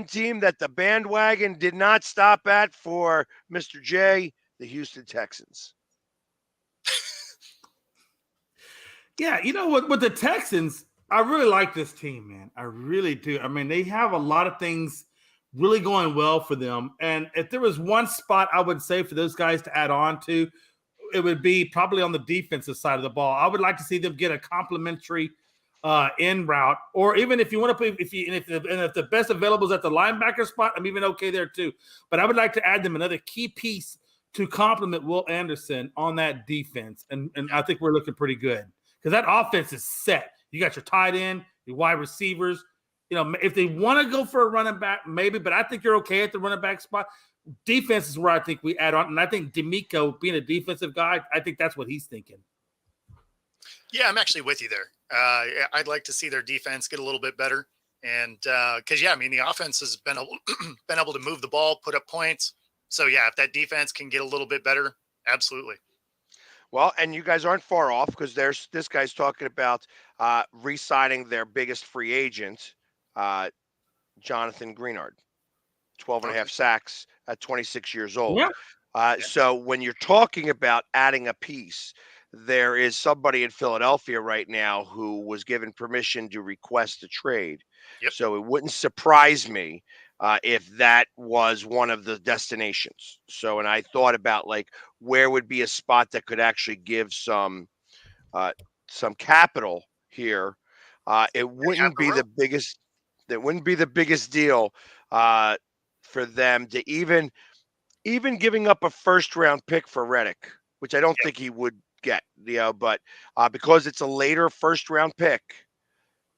team that the bandwagon did not stop at for Mr. J, the Houston Texans. Yeah, you know what? With the Texans, I really like this team, man. I really do. I mean, they have a lot of things really going well for them. And if there was one spot I would say for those guys to add on to, it would be probably on the defensive side of the ball. I would like to see them get a complimentary in route, or even if you want to play, if the best available is at the linebacker spot, I'm even okay there too. But I would like to add them another key piece to complement Will Anderson on that defense, and I think we're looking pretty good because that offense is set. You got your tight end, your wide receivers. You know, if they want to go for a running back, maybe, but I think you're okay at the running back spot. Defense is where I think we add on, and I think D'Amico being a defensive guy, I think that's what he's thinking. Yeah, I'm actually with you there. I'd like to see their defense get a little bit better, and because I mean the offense has been able to move the ball, put up points. So yeah, if that defense can get a little bit better, absolutely. Well, and you guys aren't far off because this guy's talking about re-signing their biggest free agent, Jonathan Greenard. 12 and a half sacks at 26 years old. Yeah. So when you're talking about adding a piece, there is somebody in Philadelphia right now who was given permission to request a trade. Yep. So it wouldn't surprise me if that was one of the destinations. So, and I thought about like where would be a spot that could actually give some capital here. It wouldn't be the biggest. That wouldn't be the biggest deal for them to even giving up a first-round pick for Reddick, which I don't think he would get, but because it's a later first-round pick,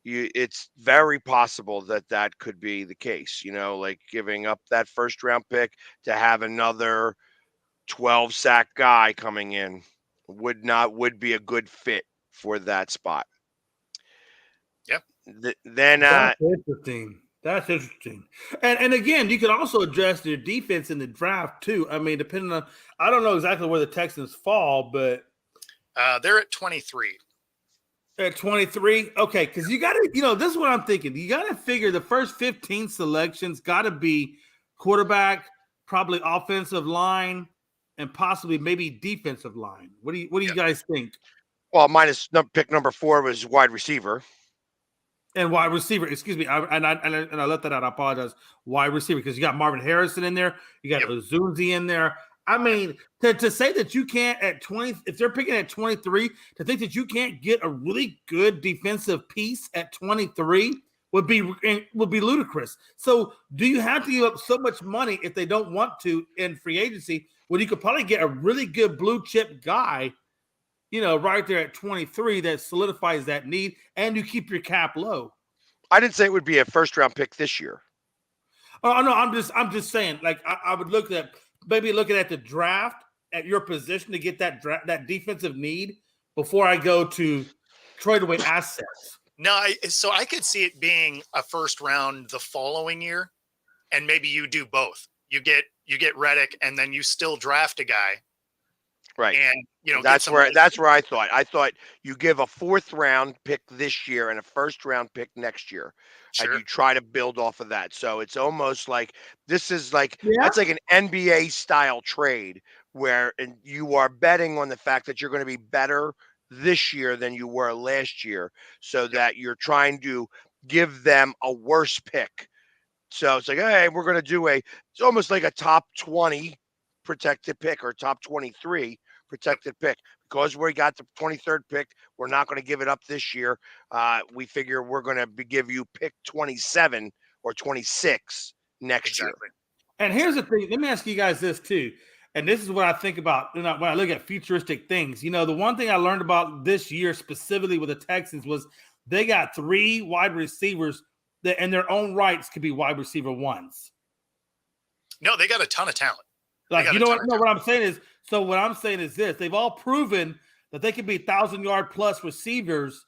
it's very possible that could be the case, like giving up that first-round pick to have another 12-sack guy coming in would be a good fit for that spot. Yep. Then that's interesting. That's interesting. And again, you can also address their defense in the draft too. I mean, depending on, I don't know exactly where the Texans fall, but they're at 23. At 23? Okay, because you got to, this is what I'm thinking. You got to figure the first 15 selections got to be quarterback, probably offensive line, and possibly maybe defensive line. What do you guys think? Well, minus pick number 4 was wide receiver. And wide receiver, excuse me, and I let that out. I apologize. Wide receiver, because you got Marvin Harrison in there, you got Uzunzi in there. I mean, to say that you can't at 20, if they're picking at 23, to think that you can't get a really good defensive piece at 23 would be ludicrous. So, do you have to give up so much money if they don't want to in free agency when you could probably get a really good blue chip guy? Right there at 23, that solidifies that need, and you keep your cap low. I didn't say it would be a first round pick this year. Oh no, I'm just saying. Like I would look at maybe looking at the draft at your position to get that defensive need before I go to trade away assets. No, so I could see it being a first round the following year, and maybe you do both. You get Reddick, and then you still draft a guy. Right. And that's where I thought. I thought you give a 4th round pick this year and a 1st round pick next year. Sure. And you try to build off of that. So it's almost like this is like that's like an NBA style trade where you are betting on the fact that you're going to be better this year than you were last year, so that you're trying to give them a worse pick. So it's like, hey, we're going to do it's almost like a top 20 protected pick or top 23 protected pick. Because we got the 23rd pick, we're not going to give it up this year. We figure we're going to give you pick 27 or 26 next year. And here's the thing. Let me ask you guys this too. And this is what I think about when I look at futuristic things. The one thing I learned about this year specifically with the Texans was they got 3 wide receivers that in their own rights could be wide receiver ones. No, they got a ton of talent. Like, what I'm saying is, so what I'm saying is this: they've all proven that they can be 1,000-yard plus receivers,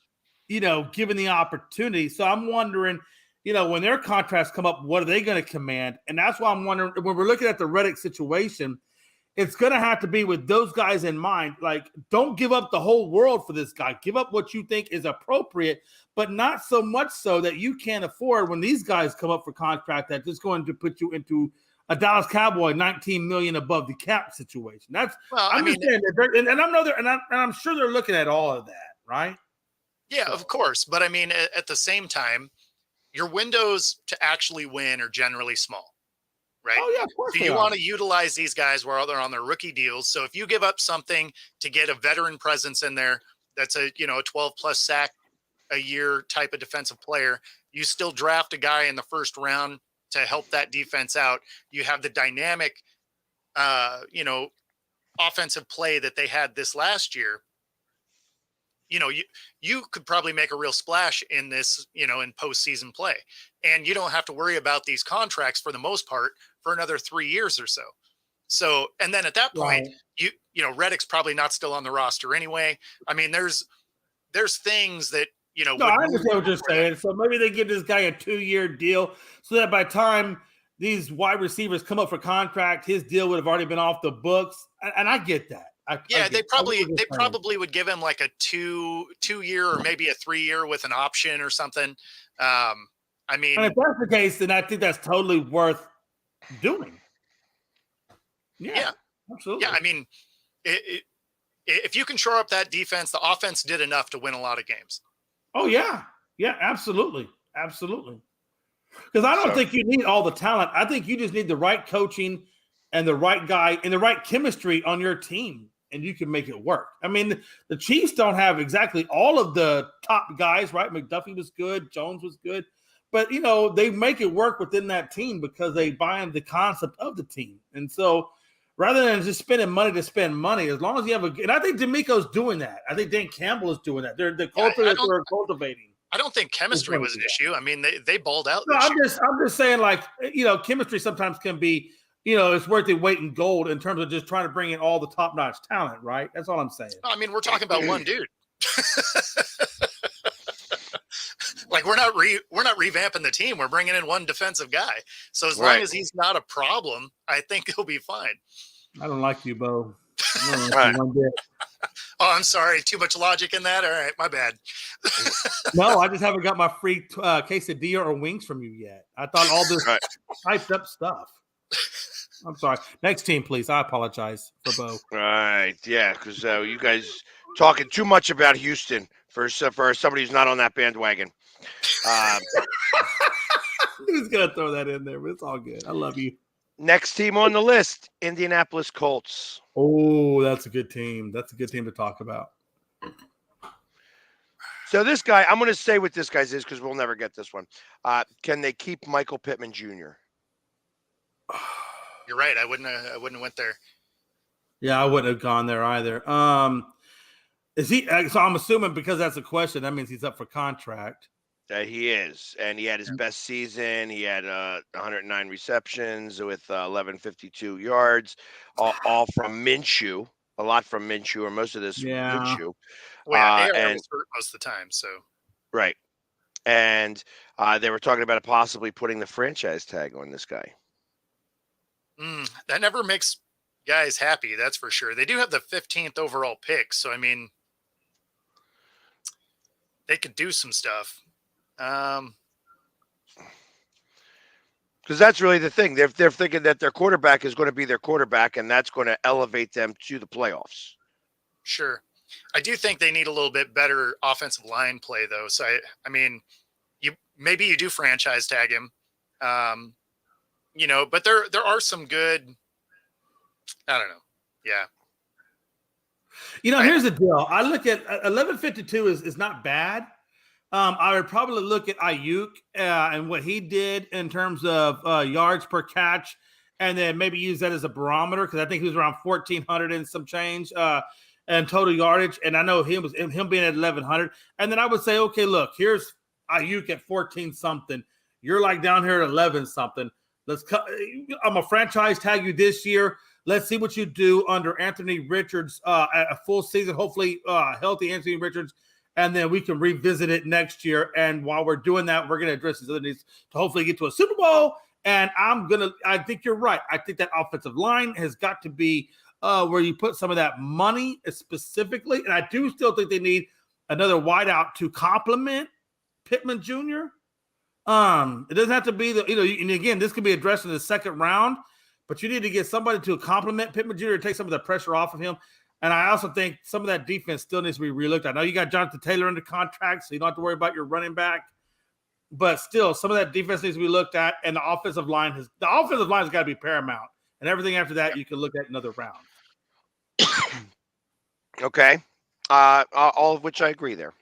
given the opportunity. So I'm wondering, when their contracts come up, what are they going to command? And that's why I'm wondering, when we're looking at the Reddick situation, it's going to have to be with those guys in mind. Like, don't give up the whole world for this guy. Give up what you think is appropriate, but not so much so that you can't afford when these guys come up for contract that's just going to put you into a Dallas Cowboy $19 million above the cap situation. That's I'm sure they're looking at all of that, right? Yeah, of course. But I mean, at the same time, your windows to actually win are generally small, right? Oh yeah, of course. So you want to utilize these guys while they're on their rookie deals. So if you give up something to get a veteran presence in there, that's a 12 plus sack a year type of defensive player, you still draft a guy in the 1st round to help that defense out. You have the dynamic, offensive play that they had this last year. You could probably make a real splash in this, in postseason play, and you don't have to worry about these contracts for the most part for another 3 years or so. So, and then at that point, Reddick's probably not still on the roster anyway. I mean, there's things that, No, I understand what you're saying. So maybe they give this guy a 2-year deal so that by the time these wide receivers come up for contract, his deal would have already been off the books. And I get that. They probably would give him like a 2-year or maybe a 3-year with an option or something. I mean, and if that's the case, then I think that's totally worth doing. Yeah, absolutely. Yeah, I mean, if you can shore up that defense, the offense did enough to win a lot of games. Oh, yeah. Yeah, absolutely. Absolutely. Because I don't think you need all the talent. I think you just need the right coaching and the right guy and the right chemistry on your team, and you can make it work. I mean, the Chiefs don't have exactly all of the top guys, right? McDuffie was good. Jones was good. But, they make it work within that team because they buy into the concept of the team. And so rather than just spending money to spend money, as long as you have and I think D'Amico's doing that. I think Dan Campbell is doing that. They're the culture that they're cultivating. I don't think chemistry was an issue. I mean, they balled out. No, I'm just saying, like, chemistry sometimes can be, it's worth the weight in gold in terms of just trying to bring in all the top-notch talent, right? That's all I'm saying. I mean, we're talking about one dude. Like, we're not revamping the team. We're bringing in one defensive guy. So as long as he's not a problem, I think he'll be fine. I don't like you, Bo. Right. Oh, I'm sorry. Too much logic in that. All right, my bad. No, I just haven't got my free quesadilla or wings from you yet. I thought all this hyped up stuff. I'm sorry. Next team, please. I apologize for Bo. Right. Yeah, because you guys talking too much about Houston for somebody who's not on that bandwagon. Who's gonna throw that in there? But it's all good. I love you. Next team on the list, Indianapolis Colts. Oh, that's a good team. That's a good team to talk about. So this guy, I'm going to say what this guy's is because we'll never get this one. Can they keep Michael Pittman Jr.? You're right. I wouldn't have went there. Yeah, I wouldn't have gone there either. Is he? So I'm assuming because that's a question, that means he's up for contract. He is, and he had his best season. He had 109 receptions with 1152 yards, all from Minshew. A lot from Minshew, or most of this from Minshew. Well, yeah, AR and was hurt most of the time, so right. And they were talking about possibly putting the franchise tag on this guy. That never makes guys happy, that's for sure. They do have the 15th overall pick, so I mean, they could do some stuff. Because that's really the thing. They're thinking that their quarterback is going to be their quarterback, and that's going to elevate them to the playoffs. Sure. I do think they need a little bit better offensive line play, though. So, I mean, maybe you do franchise tag him, but there are some good, I don't know. Yeah. Here's the deal. I look at 1152 is not bad. I would probably look at Ayuk and what he did in terms of yards per catch, and then maybe use that as a barometer because I think he was around 1,400 and some change and total yardage. And I know him being at 1,100. And then I would say, okay, look, here's Ayuk at 14 something. You're like down here at 11 something. I'm a franchise tag you this year. Let's see what you do under Anthony Richards at a full season. Hopefully, healthy Anthony Richards. And then we can revisit it next year. And while we're doing that, we're going to address these other needs to hopefully get to a Super Bowl. And I think you're right. I think that offensive line has got to be where you put some of that money specifically. And I do still think they need another wideout to complement Pittman Jr. It doesn't have to be and again, this could be addressed in the second round, but you need to get somebody to complement Pittman Jr. to take some of the pressure off of him. And I also think some of that defense still needs to be relooked. I know you got Jonathan Taylor under contract, so you don't have to worry about your running back. But still, some of that defense needs to be looked at, and the offensive line has got to be paramount. And everything after that, you can look at another round. Okay, all of which I agree there.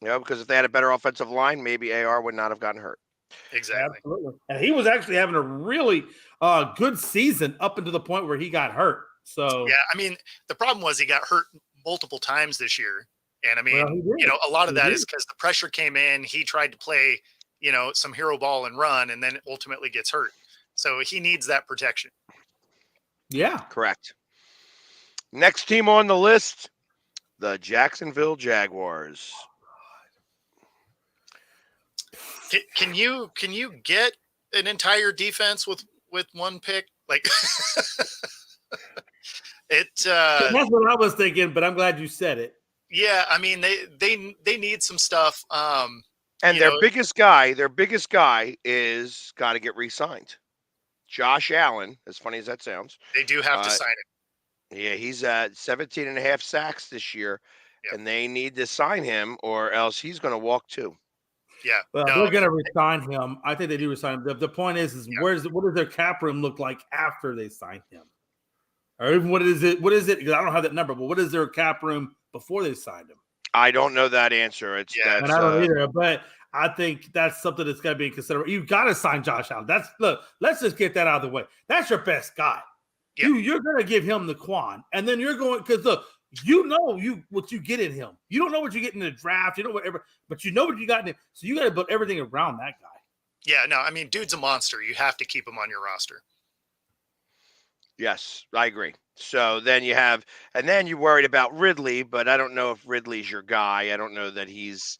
Because if they had a better offensive line, maybe AR would not have gotten hurt. Exactly. Absolutely. And he was actually having a really good season up until the point where he got hurt. So yeah, I mean, the problem was he got hurt multiple times this year. And I mean, a lot of that is because the pressure came in. He tried to play, some hero ball and run, and then ultimately gets hurt. So he needs that protection. Yeah. Correct. Next team on the list, the Jacksonville Jaguars. Can you get an entire defense with one pick? Like that's what I was thinking, but I'm glad you said it. Yeah, I mean they need some stuff. And their biggest guy is got to get re-signed. Josh Allen, as funny as that sounds. They do have to sign him. Yeah, he's at 17.5 sacks this year, and they need to sign him or else he's going to walk too. Yeah. Well, they're going to resign him. I think they do resign him. The point is what does their cap room look like after they sign him? Or even what is it? Because I don't have that number, but what is their cap room before they signed him? I don't know that answer. And I don't either, but I think that's something that's got to be in consideration. You've got to sign Josh Allen. Let's just get that out of the way. That's your best guy. Yeah. You're going to give him the Quan, and then you're going because look, what you get in him. You don't know what you get in the draft. You know whatever, but you know what you got in him. So you got to build everything around that guy. Yeah, no, I mean, dude's a monster. You have to keep him on your roster. Yes, I agree. So then you're worried about Ridley, but I don't know if Ridley's your guy. I don't know that he's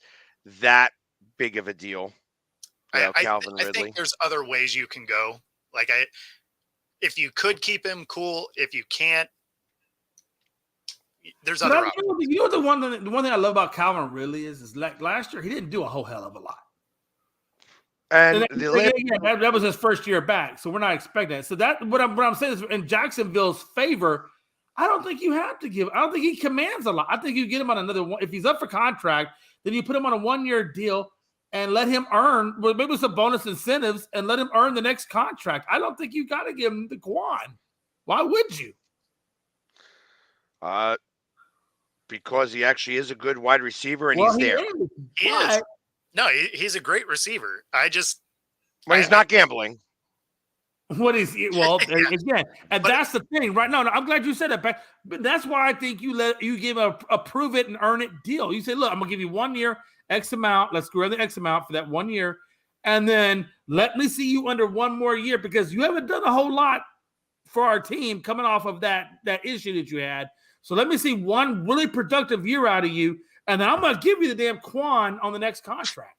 that big of a deal. Calvin Ridley. I think there's other ways you can go. Like if you could keep him, cool. If you can't, there's other options. The one thing I love about Calvin Ridley is like last year he didn't do a whole hell of a lot. And that was his first year back, so we're not expecting it. So that what I'm saying is in Jacksonville's favor, I don't think you have to give. I don't think he commands a lot. I think you get him on another one. If he's up for contract, then you put him on a 1-year deal. and let him earn, well, maybe some bonus incentives and let him earn the next contract. I don't think you got to give him the Quan. Why would you? Because he actually is a good wide receiver and Well, he's there. He is. No, he's a great receiver. When he's not gambling. What is it? Well, again, and that's the thing, right? No, I'm glad you said that, but that's why I think you give a prove it and earn it deal. You say, look, I'm gonna give you 1 year, X amount. Let's grow the X amount for that 1 year, and then let me see you under 1 more year because you haven't done a whole lot for our team coming off of that issue that you had. So let me see 1 really productive year out of you, and then I'm gonna give you the damn Quan on the next contract.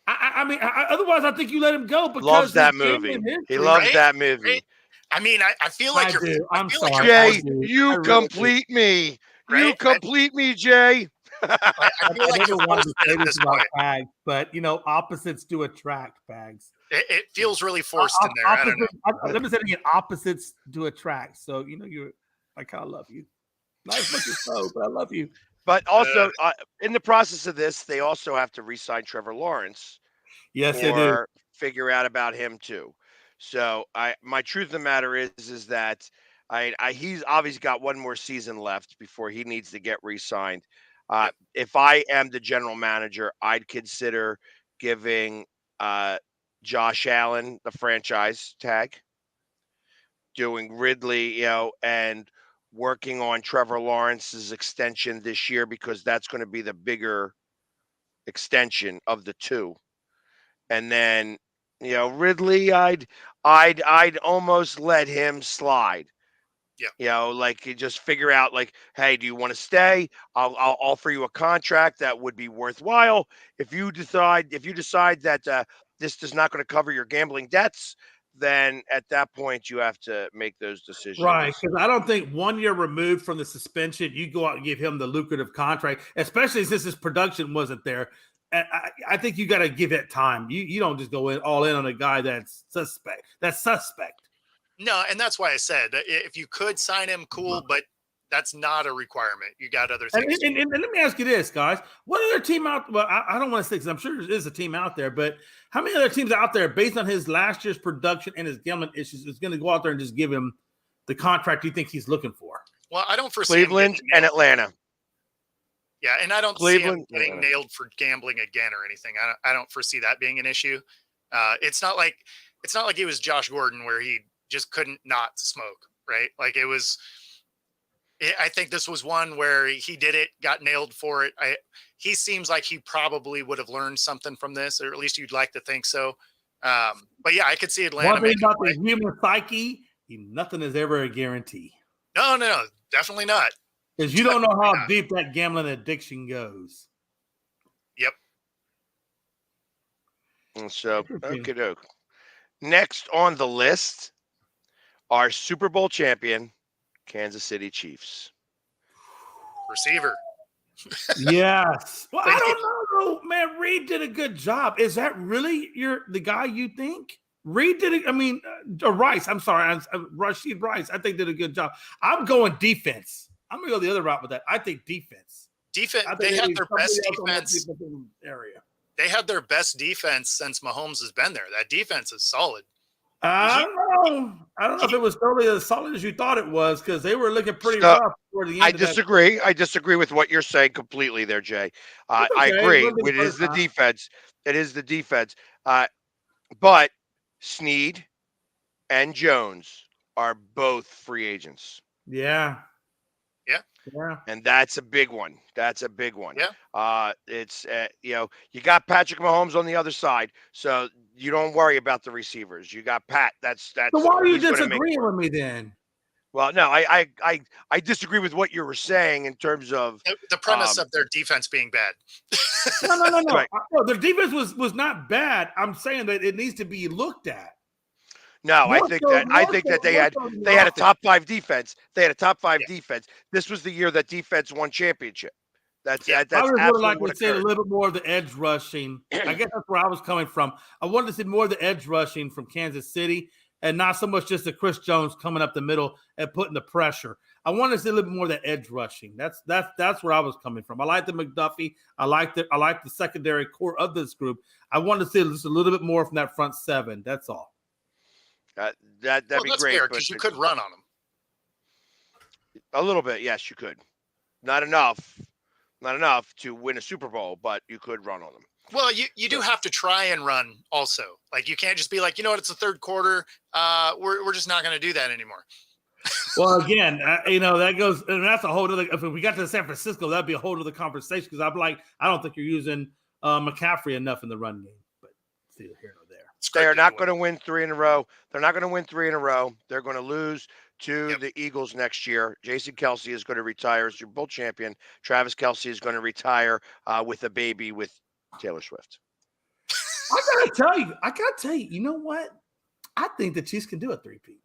I mean, otherwise, I think you let him go because loves that movie. He loves that movie. Right? I mean, I feel like I'm sorry, Jay. You complete me. You complete me, Jay. I feel like never you're wanted forced to say at this this about point. Bags, but opposites do attract, Bags. It feels really forced in there. I don't know. Let me say it again: opposites do attract. So I kind of love you, not as much as so, but I love you. But also, in the process of this, they also have to re-sign Trevor Lawrence. Yes, they do. Or figure out about him too. So my truth of the matter is that he's obviously got 1 more season left before he needs to get re-signed. If I am the general manager, I'd consider giving Josh Allen the franchise tag, doing Ridley, and working on Trevor Lawrence's extension this year because that's going to be the bigger extension of the two. And then, Ridley, I'd almost let him slide. Yeah. Like you just figure out, like, hey, do you want to stay? I'll offer you a contract that would be worthwhile. If you decide that this is not going to cover your gambling debts, then at that point you have to make those decisions. Right, because I don't think 1 year removed from the suspension, you go out and give him the lucrative contract, especially since his production wasn't there. I think you got to give it time. You don't just go all in on a guy that's suspect. No, and that's why I said if you could sign him, cool, but that's not a requirement. You got other things. And let me ask you this, guys: what other team out? Well, I don't want to say because I'm sure there is a team out there, but how many other teams out there, based on his last year's production and his gambling issues, is going to go out there and just give him the contract you think he's looking for? Well, I don't foresee Cleveland and Atlanta. Yeah, and I don't see him getting nailed for gambling again or anything. I don't foresee that being an issue. It's not like he was Josh Gordon where he just couldn't not smoke, right? Like I think this was one where he did it, got nailed for it. He seems like he probably would have learned something from this, or at least you'd like to think so. But yeah, I could see Atlanta. One thing about the human psyche, nothing is ever a guarantee. No, definitely not. Because you don't know how deep that gambling addiction goes. Yep. And so, okey-doke. Next on the list, our Super Bowl champion, Kansas City Chiefs. Receiver. Yes. Well, I don't know, man. Reed did a good job. Is that really the guy you think? Reed did it. I mean, Rice. I'm sorry, Rashid Rice. I think did a good job. I'm going defense. I'm gonna go the other route with that. I think defense. They had their best defense area. They had their best defense since Mahomes has been there. That defense is solid. I don't know if it was totally as solid as you thought it was because they were looking pretty rough toward the end. I disagree. I disagree with what you're saying completely there, Jay. I agree. It is the defense. It is the defense. But Snead and Jones are both free agents. Yeah. And that's a big one. Yeah. It's you got Patrick Mahomes on the other side, so you don't worry about the receivers. You got Pat. That's. So why are you disagreeing with me then? Well, no, I disagree with what you were saying in terms of the premise of their defense being bad. No. Right. No, their defense was not bad. I'm saying that it needs to be looked at. No, I think that they had a top 5 defense. They had a top 5 defense. This was the year that defense won championship. That's I would absolutely like what to see a little bit more of the edge rushing. I guess that's where I was coming from. I wanted to see more of the edge rushing from Kansas City and not so much just the Chris Jones coming up the middle and putting the pressure. I want to see a little bit more of that edge rushing. That's where I was coming from. I like the McDuffie. I like the secondary core of this group. I want to see just a little bit more from that front seven. That's all. That'd be that's great. fair because you could run on them a little bit. Yes, you could. Not enough to win a Super Bowl, but you could run on them. Well, you do have to try and run also. Like, you can't just be like, you know what, it's the third quarter. We're just not going to do that anymore. Well, again, that goes, and that's a whole other. If we got to San Francisco, that'd be a whole other conversation because I'm like, I don't think you're using McCaffrey enough in the run game. But see, here or there, they are not going to win 3 in a row. They're not going to win 3 in a row. They're going to lose to the Eagles next year. Jason Kelce is going to retire as Super Bowl champion. Travis Kelce is going to retire with a baby with Taylor Swift. I gotta tell you, you know what? I think the Chiefs can do a 3-peat.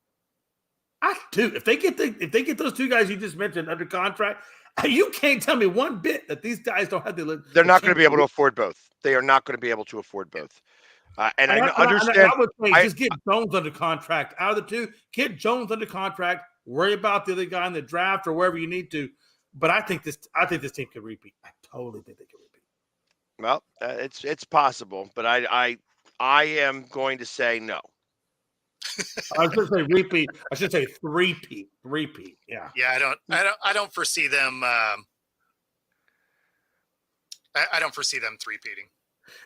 I do. If they get those two guys you just mentioned under contract, you can't tell me one bit that these guys don't have the. They're not going to be able to afford both. They are not going to be able to afford both. And I understand. I would say just get Jones under contract. Out of the two, get Jones under contract. Worry about the other guy in the draft or wherever you need to. But I think this team can repeat. I totally think they can repeat. Well, it's possible, but I am going to say no. I was going to say repeat. I should say three-peat. Three-peat. Yeah. Yeah, I don't foresee them. I don't foresee them three-peating.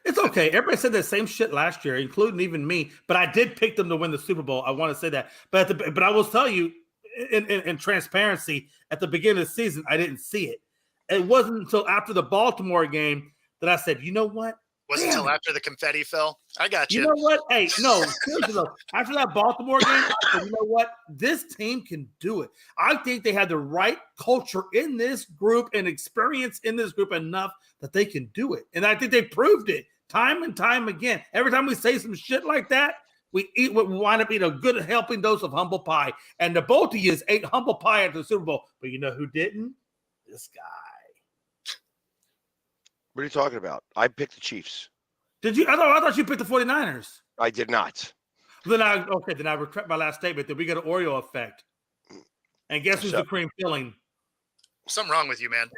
It's okay. Everybody said the same shit last year, including even me. But I did pick them to win the Super Bowl. I want to say that. But I will tell you, in transparency, at the beginning of the season, I didn't see it. It wasn't until after the Baltimore game that I said, you know what? Wasn't until after the confetti fell. I got you. You know what? Hey, no, seriously though, after that Baltimore game, I said, you know what? This team can do it. I think they had the right culture in this group and experience in this group enough that they can do it. And I think they proved it time and time again. Every time we say some shit like that, we wind up eating a good helping dose of humble pie. And the both of you ate humble pie at the Super Bowl. But you know who didn't? This guy. What are you talking about? I picked the Chiefs. Did you? I thought you picked the 49ers. I did not. Then I retract my last statement that we got an Oreo effect. And guess who's the cream filling? Something wrong with you, man.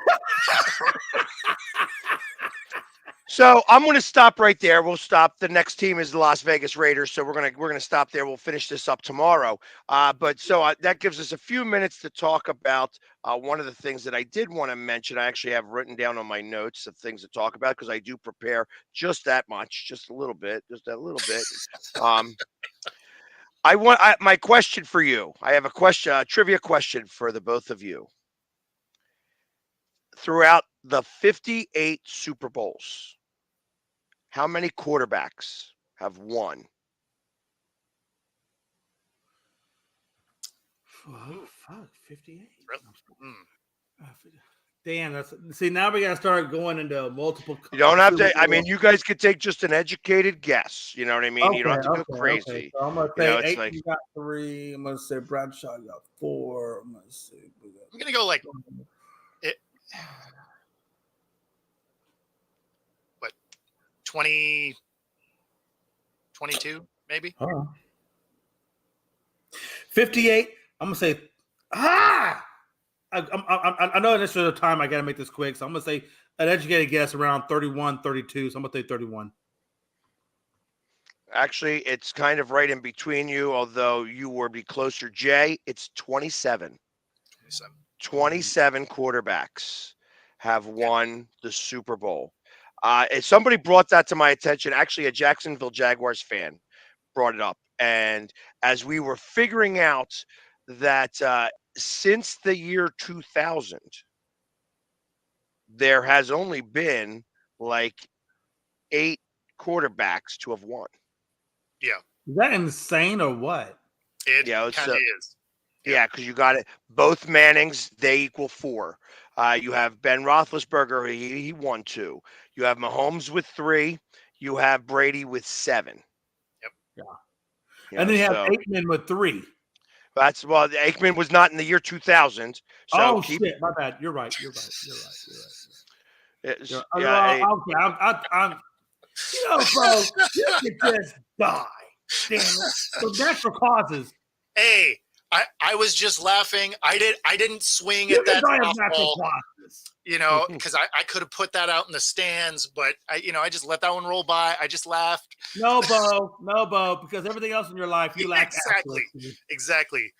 So I'm going to stop right there. We'll stop. The next team is the Las Vegas Raiders, so we're gonna stop there. We'll finish this up tomorrow. But that gives us a few minutes to talk about one of the things that I did want to mention. I actually have written down on my notes of things to talk about because I do prepare just that much, just a little bit. My question for you. I have a trivia question for the both of you. Throughout the 58 Super Bowls, how many quarterbacks have won? Oh, fuck, 58. Damn, now we gotta start going into multiple. You don't have to. I mean, you guys could take just an educated guess. You know what I mean? You don't have to go crazy. Okay. So I'm gonna say Aiken got 3. I'm gonna say Bradshaw got 4. I'm gonna go like what, 20, 22 maybe. 58. I'm gonna say I know this is the time I got to make this quick, so I'm going to say an educated guess around 31, 32. So I'm going to say 31. Actually, it's kind of right in between you, although you would be closer. Jay, it's 27. 27 quarterbacks have won the Super Bowl. Somebody brought that to my attention. Actually, a Jacksonville Jaguars fan brought it up. And as we were figuring out that since the year 2000, there has only been like 8 quarterbacks to have won. Yeah. Is that insane or what? It kind of is. Yeah, because you got it. Both Mannings, they equal 4. You have Ben Roethlisberger, he won 2. You have Mahomes with 3. You have Brady with 7. Yep. Yeah. And then you have Aikman with 3. Aikman was not in the year 2000. So shit, my bad. You're right. I'm bro, you could just die. Damn it. So natural causes. Hey, I was just laughing. I didn't swing You at that guys have natural softball, process. because I could have put that out in the stands, but I just let that one roll by. I just laughed. No, Bo, because everything else in your life you lack Exactly.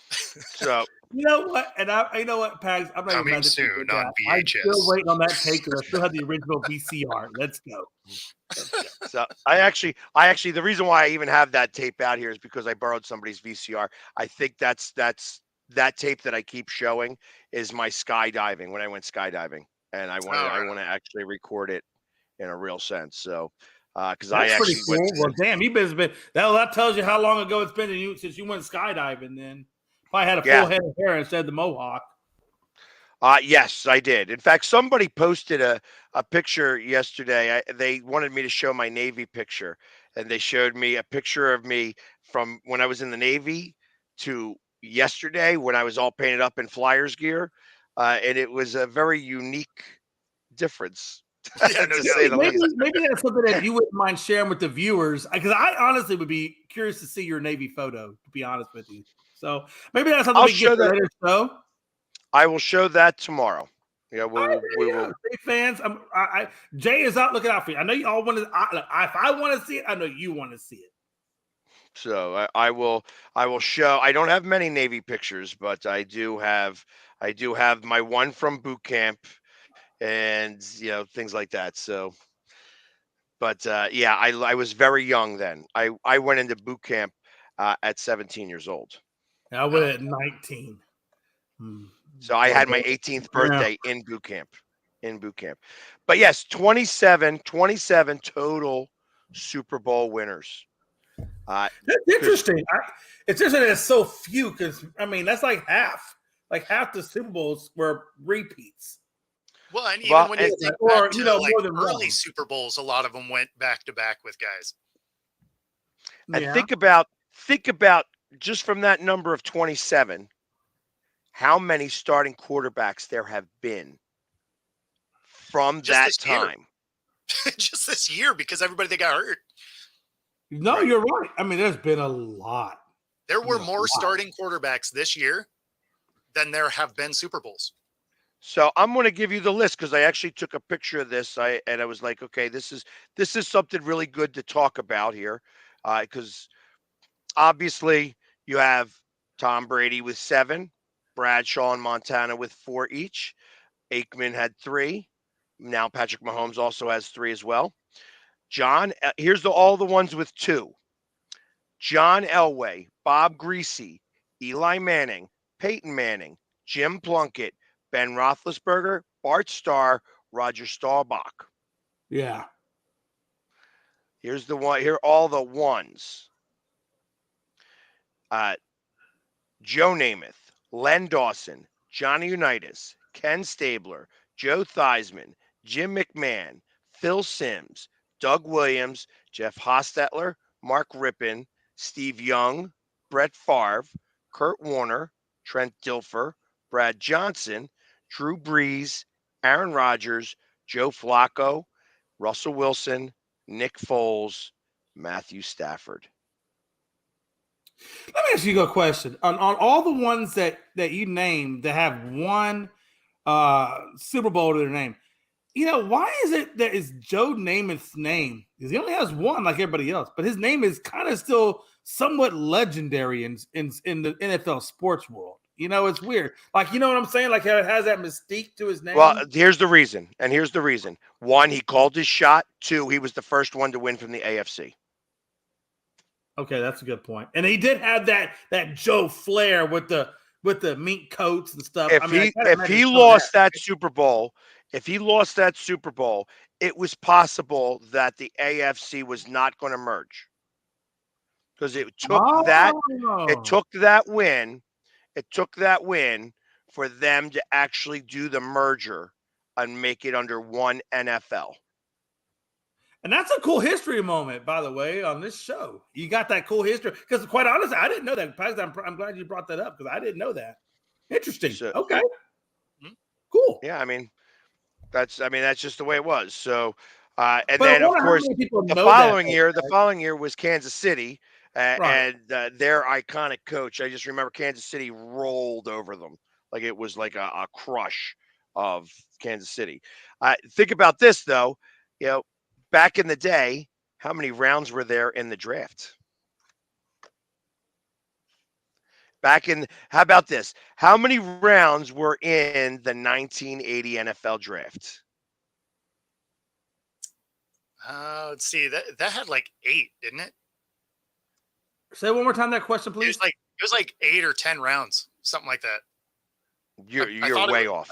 So you know what? And you know what, Pags? I'm not even Coming mad that you soon did on that. I'm still VHS. waiting on that take because I still have the original VCR. Let's go. So I actually, the reason why I even have that tape out here is because I borrowed somebody's VCR. I think that's that tape that I keep showing is my skydiving when I went skydiving, and I want to actually record it in a real sense. So, because I That's pretty actually cool. went. Well, damn, you've been that tells you how long ago it's been since you went skydiving. Then probably had a full head of hair instead of the mohawk. Yes, I did. In fact, somebody posted a picture yesterday. They wanted me to show my Navy picture, and they showed me a picture of me from when I was in the Navy to yesterday when I was all painted up in Flyers gear, and it was a very unique difference, to say the least. Maybe that's something that you wouldn't mind sharing with the viewers, because I honestly would be curious to see your Navy photo. To be honest with you, so maybe that's something I'll we get show for that. later show. I will show that tomorrow. Yeah, we will. Big fans. Jay is out looking out for you. I know you all want to. If I want to see it, I know you want to see it. So I will show. I don't have many Navy pictures, but I do have my one from boot camp, and things like that. So, but yeah, I was very young then. I went into boot camp at 17 years old. I went at 19. So I had my 18th birthday in boot camp. But yes, 27 total Super Bowl winners. That's interesting. It's interesting that it's so few because that's like half. Like half the Super Bowls were repeats. Well, and even when you think back to more than early one. Super Bowls, a lot of them went back to back with guys. And think about just from that number of 27, how many starting quarterbacks there have been from that time. Just this year, because everybody that got hurt. No, you're right. There's been a lot. There were more starting quarterbacks this year than there have been Super Bowls. So I'm going to give you the list because I actually took a picture of this. And I was like, okay, this is something really good to talk about here, because obviously you have Tom Brady with 7, Bradshaw and Montana with 4 each. Aikman had 3. Now Patrick Mahomes also has 3 as well. John, here's all the ones with 2. John Elway, Bob Greasy, Eli Manning, Peyton Manning, Jim Plunkett, Ben Roethlisberger, Bart Starr, Roger Staubach. Yeah. Here's the one. Here are all the ones. Joe Namath, Len Dawson, Johnny Unitas, Ken Stabler, Joe Theismann, Jim McMahon, Phil Simms, Doug Williams, Jeff Hostetler, Mark Rippon, Steve Young, Brett Favre, Kurt Warner, Trent Dilfer, Brad Johnson, Drew Brees, Aaron Rodgers, Joe Flacco, Russell Wilson, Nick Foles, Matthew Stafford. Let me ask you a question. On all the ones that you named that have one Super Bowl to their name, why is it that it's Joe Namath's name? Because he only has one like everybody else, but his name is kind of still somewhat legendary in the NFL sports world. It's weird. Like, you know what I'm saying? Like, it has that mystique to his name. Well, here's the reason. 1, he called his shot. 2, he was the first one to win from the AFC. Okay, that's a good point. And he did have that Joe Flair with the mink coats and stuff. If he lost that Super Bowl, it was possible that the AFC was not going to merge. Because it took that win for them to actually do the merger and make it under one NFL. And that's a cool history moment, by the way, on this show. You got that cool history. Because quite honestly, I didn't know that. I'm glad you brought that up because I didn't know that. Interesting. Okay. Cool. Yeah, that's just the way it was. So and then of course the following year was Kansas City, Right. and their iconic coach. I just remember Kansas City rolled over them like it was like a crush of Kansas City. Think about this though, you know, back in the day, how many rounds were there in the draft? How about this? How many rounds were in the 1980 NFL draft? Let's see. That had like 8, didn't it? Say one more time that question, please. It was like 8 or 10 rounds, something like that. You're way off.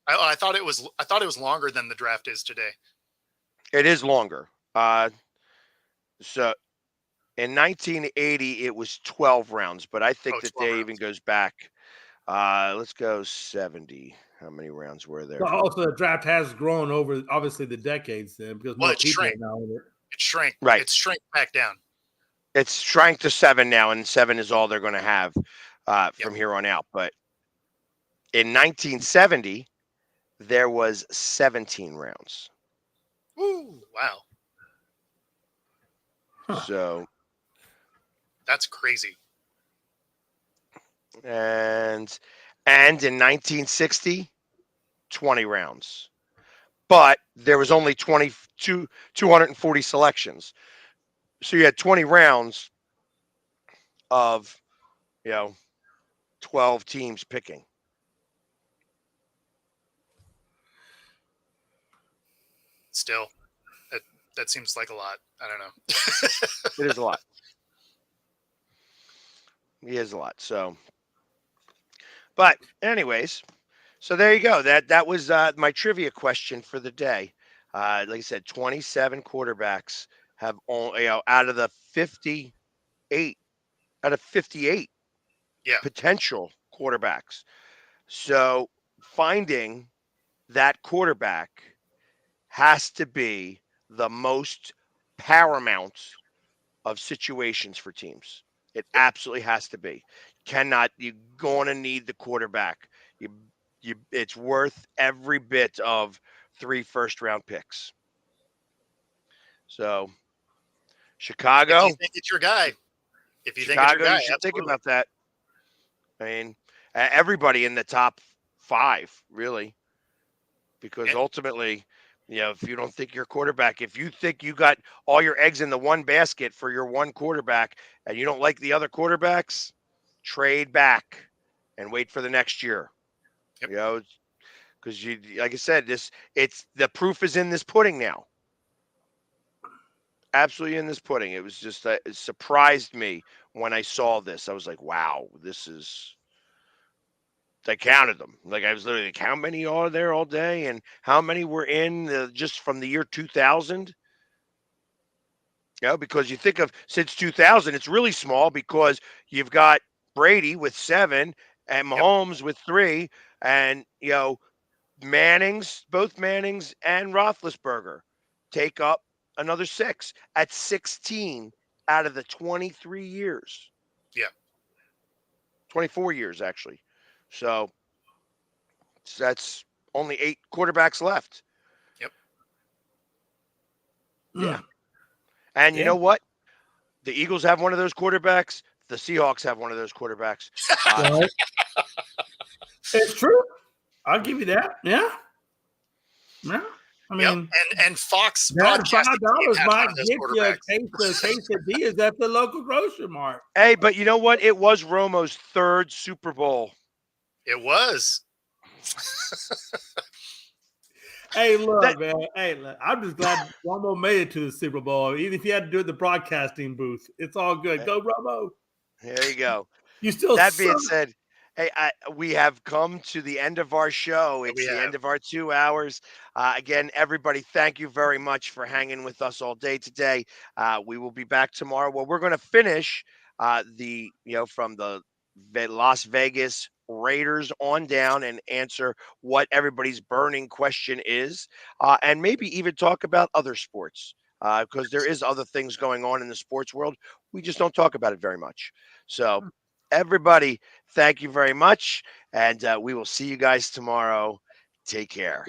I thought it was longer than the draft is today. It is longer. So in 1980, it was 12 rounds, but I think that they even goes back. Let's go 70. How many rounds were there? But also, the draft has grown over obviously the decades then because more people are now in it. It shrank. Right. It shrank back down. It's shrank to 7 now, and 7 is all they're going to have from here on out. But in 1970, there was 17 rounds. Ooh, wow. So that's crazy. And in 1960, 20 rounds. But there was only 240 selections. So you had 20 rounds of, 12 teams picking. Still, that seems like a lot. I don't know. It is a lot. It is a lot. So, but anyways, so there you go. That was my trivia question for the day. Like I said, 27 quarterbacks have only, out of the 58 potential quarterbacks. So finding that quarterback has to be the most paramount of situations for teams. It absolutely has to be. You're going to need the quarterback. It's worth every bit of 3 first-round picks. So, Chicago. If you think it's your guy. Chicago, you should think about that. I mean, everybody in the top 5, really, because ultimately, if you don't think your quarterback, if you think you got all your eggs in the one basket for your one quarterback and you don't like the other quarterbacks, trade back and wait for the next year. Yep. Because like I said, it's the proof is in this pudding now. Absolutely in this pudding. It was just it surprised me when I saw this. I was like, wow, this is. I counted them. Like I was literally like, how many are there all day, and how many were in just from the year 2000? Because you think of since 2000, it's really small because you've got Brady with 7 and Mahomes with 3, and both Mannings and Roethlisberger take up another 6 at 16 out of the 23 years. Yeah. 24 years, actually. So that's only 8 quarterbacks left. Yep. Yeah. And you know what? The Eagles have one of those quarterbacks. The Seahawks have one of those quarterbacks. It's true. I'll give you that. Yeah. Yeah. I mean, and Fox that broadcasting $5 might one of those get you a quarterbacks. case of Diaz at the local grocery mart. Hey, but you know what? It was Romo's 3rd Super Bowl. It was. Hey, look, man. Hey, look, I'm just glad Romo made it to the Super Bowl. Even if you had to do it in the broadcasting booth, it's all good. Go, Romo. There you go. You still That being said, hey, we have come to the end of our show. It's the end of our 2 hours. Again, everybody, thank you very much for hanging with us all day today. We will be back tomorrow. Well, we're going to finish from the Las Vegas Raiders on down and answer what everybody's burning question is, and maybe even talk about other sports because there is other things going on in the sports world. We just don't talk about it very much. So everybody, thank you very much, and we will see you guys tomorrow. Take care.